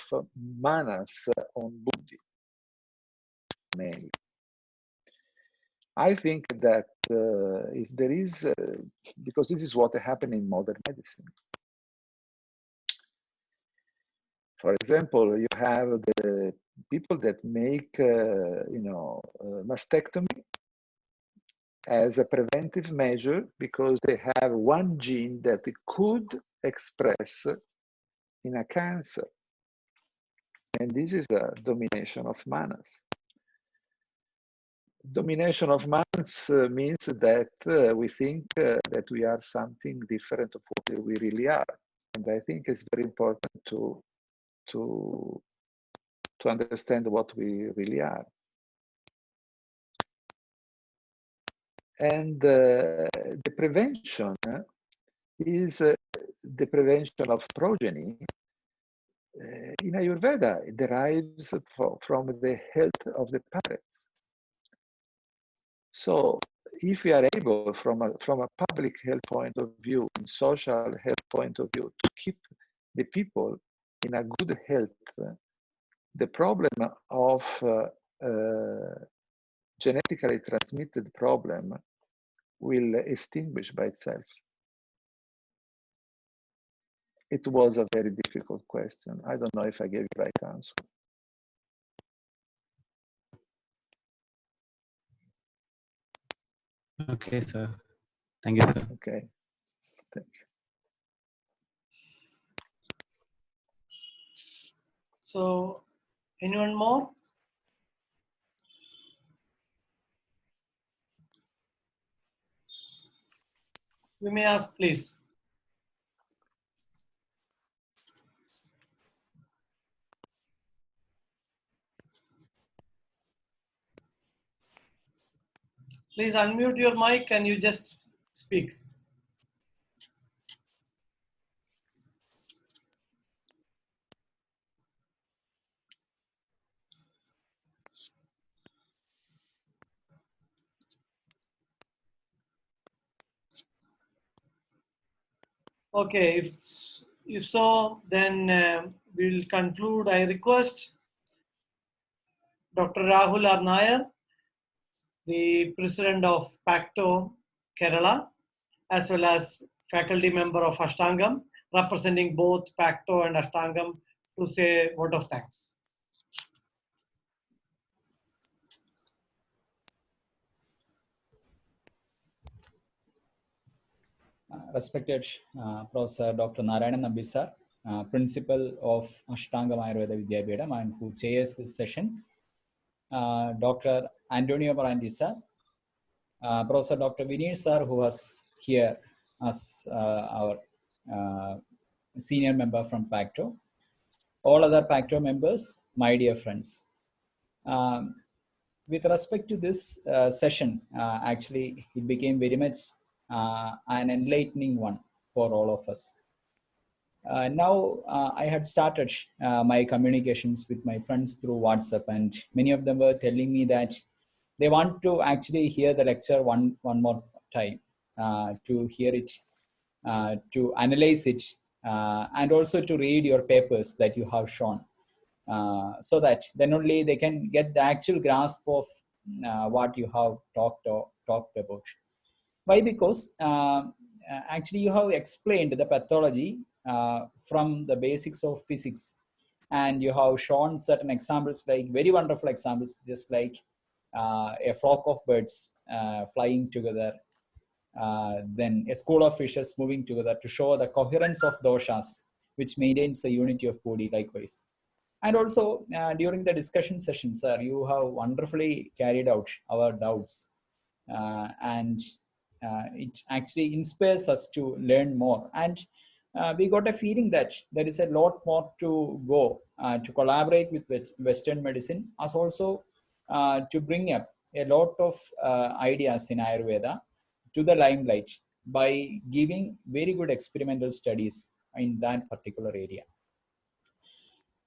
Speaker 2: manas on buddhi, mainly. I think that if there is, because this is what happened in modern medicine. For example, you have the people that make, mastectomy as a preventive measure because they have one gene that could express in a cancer. And this is a domination of manas. Domination of manas means that we think that we are something different of what we really are. And I think it's very important to understand what we really are. And the prevention is the prevention of progeny. In Ayurveda, it derives from the health of the parents. So if we are able, from a public health point of view, and social health point of view, to keep the people in a good health, the problem of genetically transmitted problem will extinguish by itself. It was a very difficult question. I don't know if I gave the right answer.
Speaker 5: Okay, sir. Thank you, sir.
Speaker 2: Okay, thank you.
Speaker 6: So, anyone more? You may ask, please. Please unmute your mic and you just speak. Okay, if so, then we will conclude. I request Dr. Rahul Arnayar, the president of Pacto Kerala, as well as faculty member of Ashtangam, representing both Pacto and Ashtangam, to say a word of thanks.
Speaker 3: Respected Professor Dr. Narayanan Nambisar, Principal of Ashtangam Ayurveda Vidyapitham, and who chairs this session, Dr. Antonio Morandi sir, Professor Dr. Vinesh sir, who was here as our senior member from Pacto, all other Pacto members, my dear friends. With respect to this session, actually, it became very much an enlightening one for all of us. Now, I had started my communications with my friends through WhatsApp, and many of them were telling me that they want to actually hear the lecture one more time, to hear it, to analyze it, and also to read your papers that you have shown, so that then only they can get the actual grasp of what you have talked about. Why? Because actually you have explained the pathology from the basics of physics, and you have shown certain examples, like very wonderful examples, just like a flock of birds flying together, then a school of fishes moving together, to show the coherence of doshas, which maintains the unity of body likewise. And also during the discussion session, sir, you have wonderfully carried out our doubts, and it actually inspires us to learn more. And we got a feeling that there is a lot more to go, to collaborate with Western medicine, as also to bring up a lot of ideas in Ayurveda to the limelight by giving very good experimental studies in that particular area.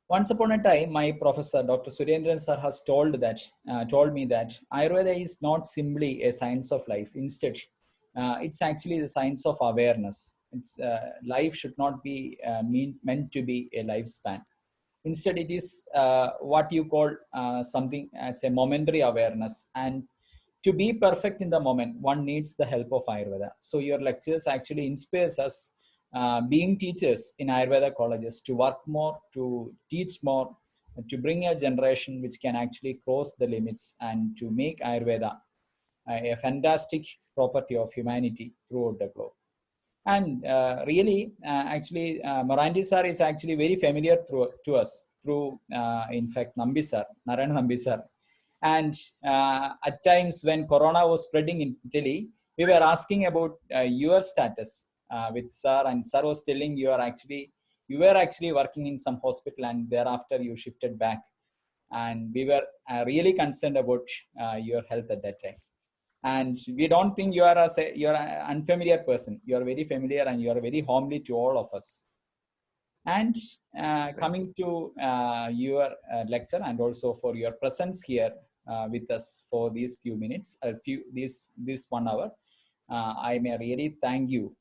Speaker 3: Once upon a time, my professor, Dr. Surendran sir, has told me that Ayurveda is not simply a science of life. Instead, it's actually the science of awareness. Life should not be meant to be a lifespan. Instead, it is what you call something as a momentary awareness. And to be perfect in the moment, one needs the help of Ayurveda. So your lectures actually inspires us, being teachers in Ayurveda colleges, to work more, to teach more, to bring a generation which can actually cross the limits and to make Ayurveda a fantastic property of humanity throughout the globe. And really, actually, Morandi sir is actually very familiar to us through, in fact, Nambi sir, Narayana Nambi sir. And at times when Corona was spreading in Italy, we were asking about your status with sir, and sir was telling you were actually working in some hospital, and thereafter you shifted back. And we were really concerned about your health at that time. And we don't think you're an unfamiliar person. You are very familiar, and you are very homely to all of us. And coming to your lecture, and also for your presence here with us for these few minutes, this 1 hour, I may really thank you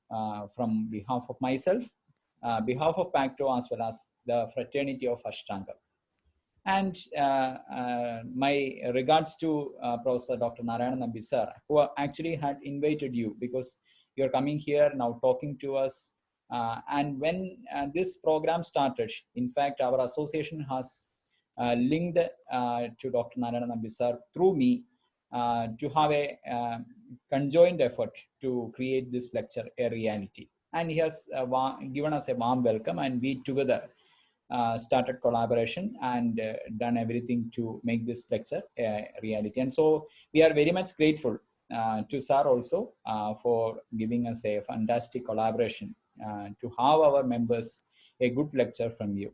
Speaker 3: from behalf of myself, behalf of Pacto, as well as the fraternity of Ashtanga. And my regards to Professor Dr. Narayana Nambi sir, who actually had invited you, because you're coming here now talking to us. And when this program started, in fact, our association has linked to Dr. Narayana Nambi sir through me to have a conjoined effort to create this lecture a reality. And he has given us a warm welcome, and we together started collaboration and done everything to make this lecture a reality. And so we are very much grateful to sir also for giving us a fantastic collaboration to have our members a good lecture from you.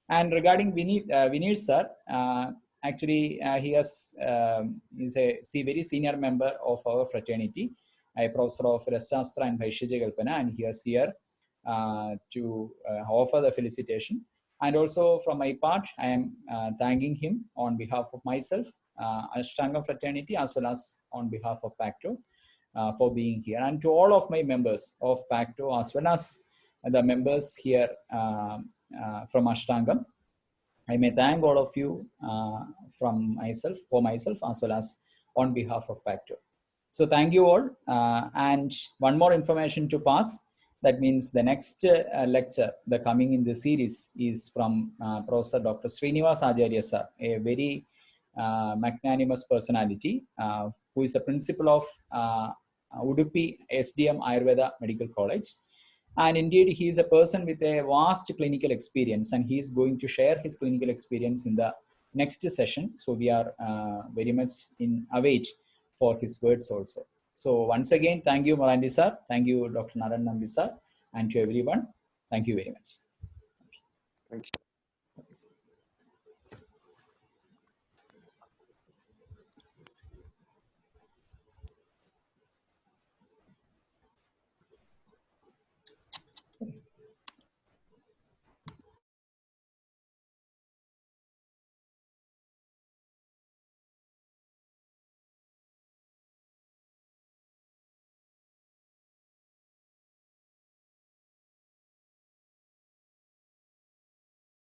Speaker 3: And regarding Vineet sir, actually he is a very senior member of our fraternity, a professor of Rasashastra and Vaishya Kalpana, and he is here to offer the felicitation. And also from my part, I am thanking him on behalf of myself, Ashtanga fraternity, as well as on behalf of Pacto for being here. And to all of my members of Pacto, as well as the members here from Ashtanga, I may thank all of you from myself, as well as on behalf of Pacto. So thank you all. And one more information to pass. That means the next lecture, the coming in the series, is from Professor Dr. Srinivas Acharya sir, a very magnanimous personality who is a principal of Udupi SDM Ayurveda Medical College. And indeed, he is a person with a vast clinical experience, and he is going to share his clinical experience in the next session. So we are very much in await for his words also. So once again, thank you, Morandi sir. Thank you, Dr. Narayana Nambi sir, and to everyone. Thank you very much.
Speaker 2: Thank you.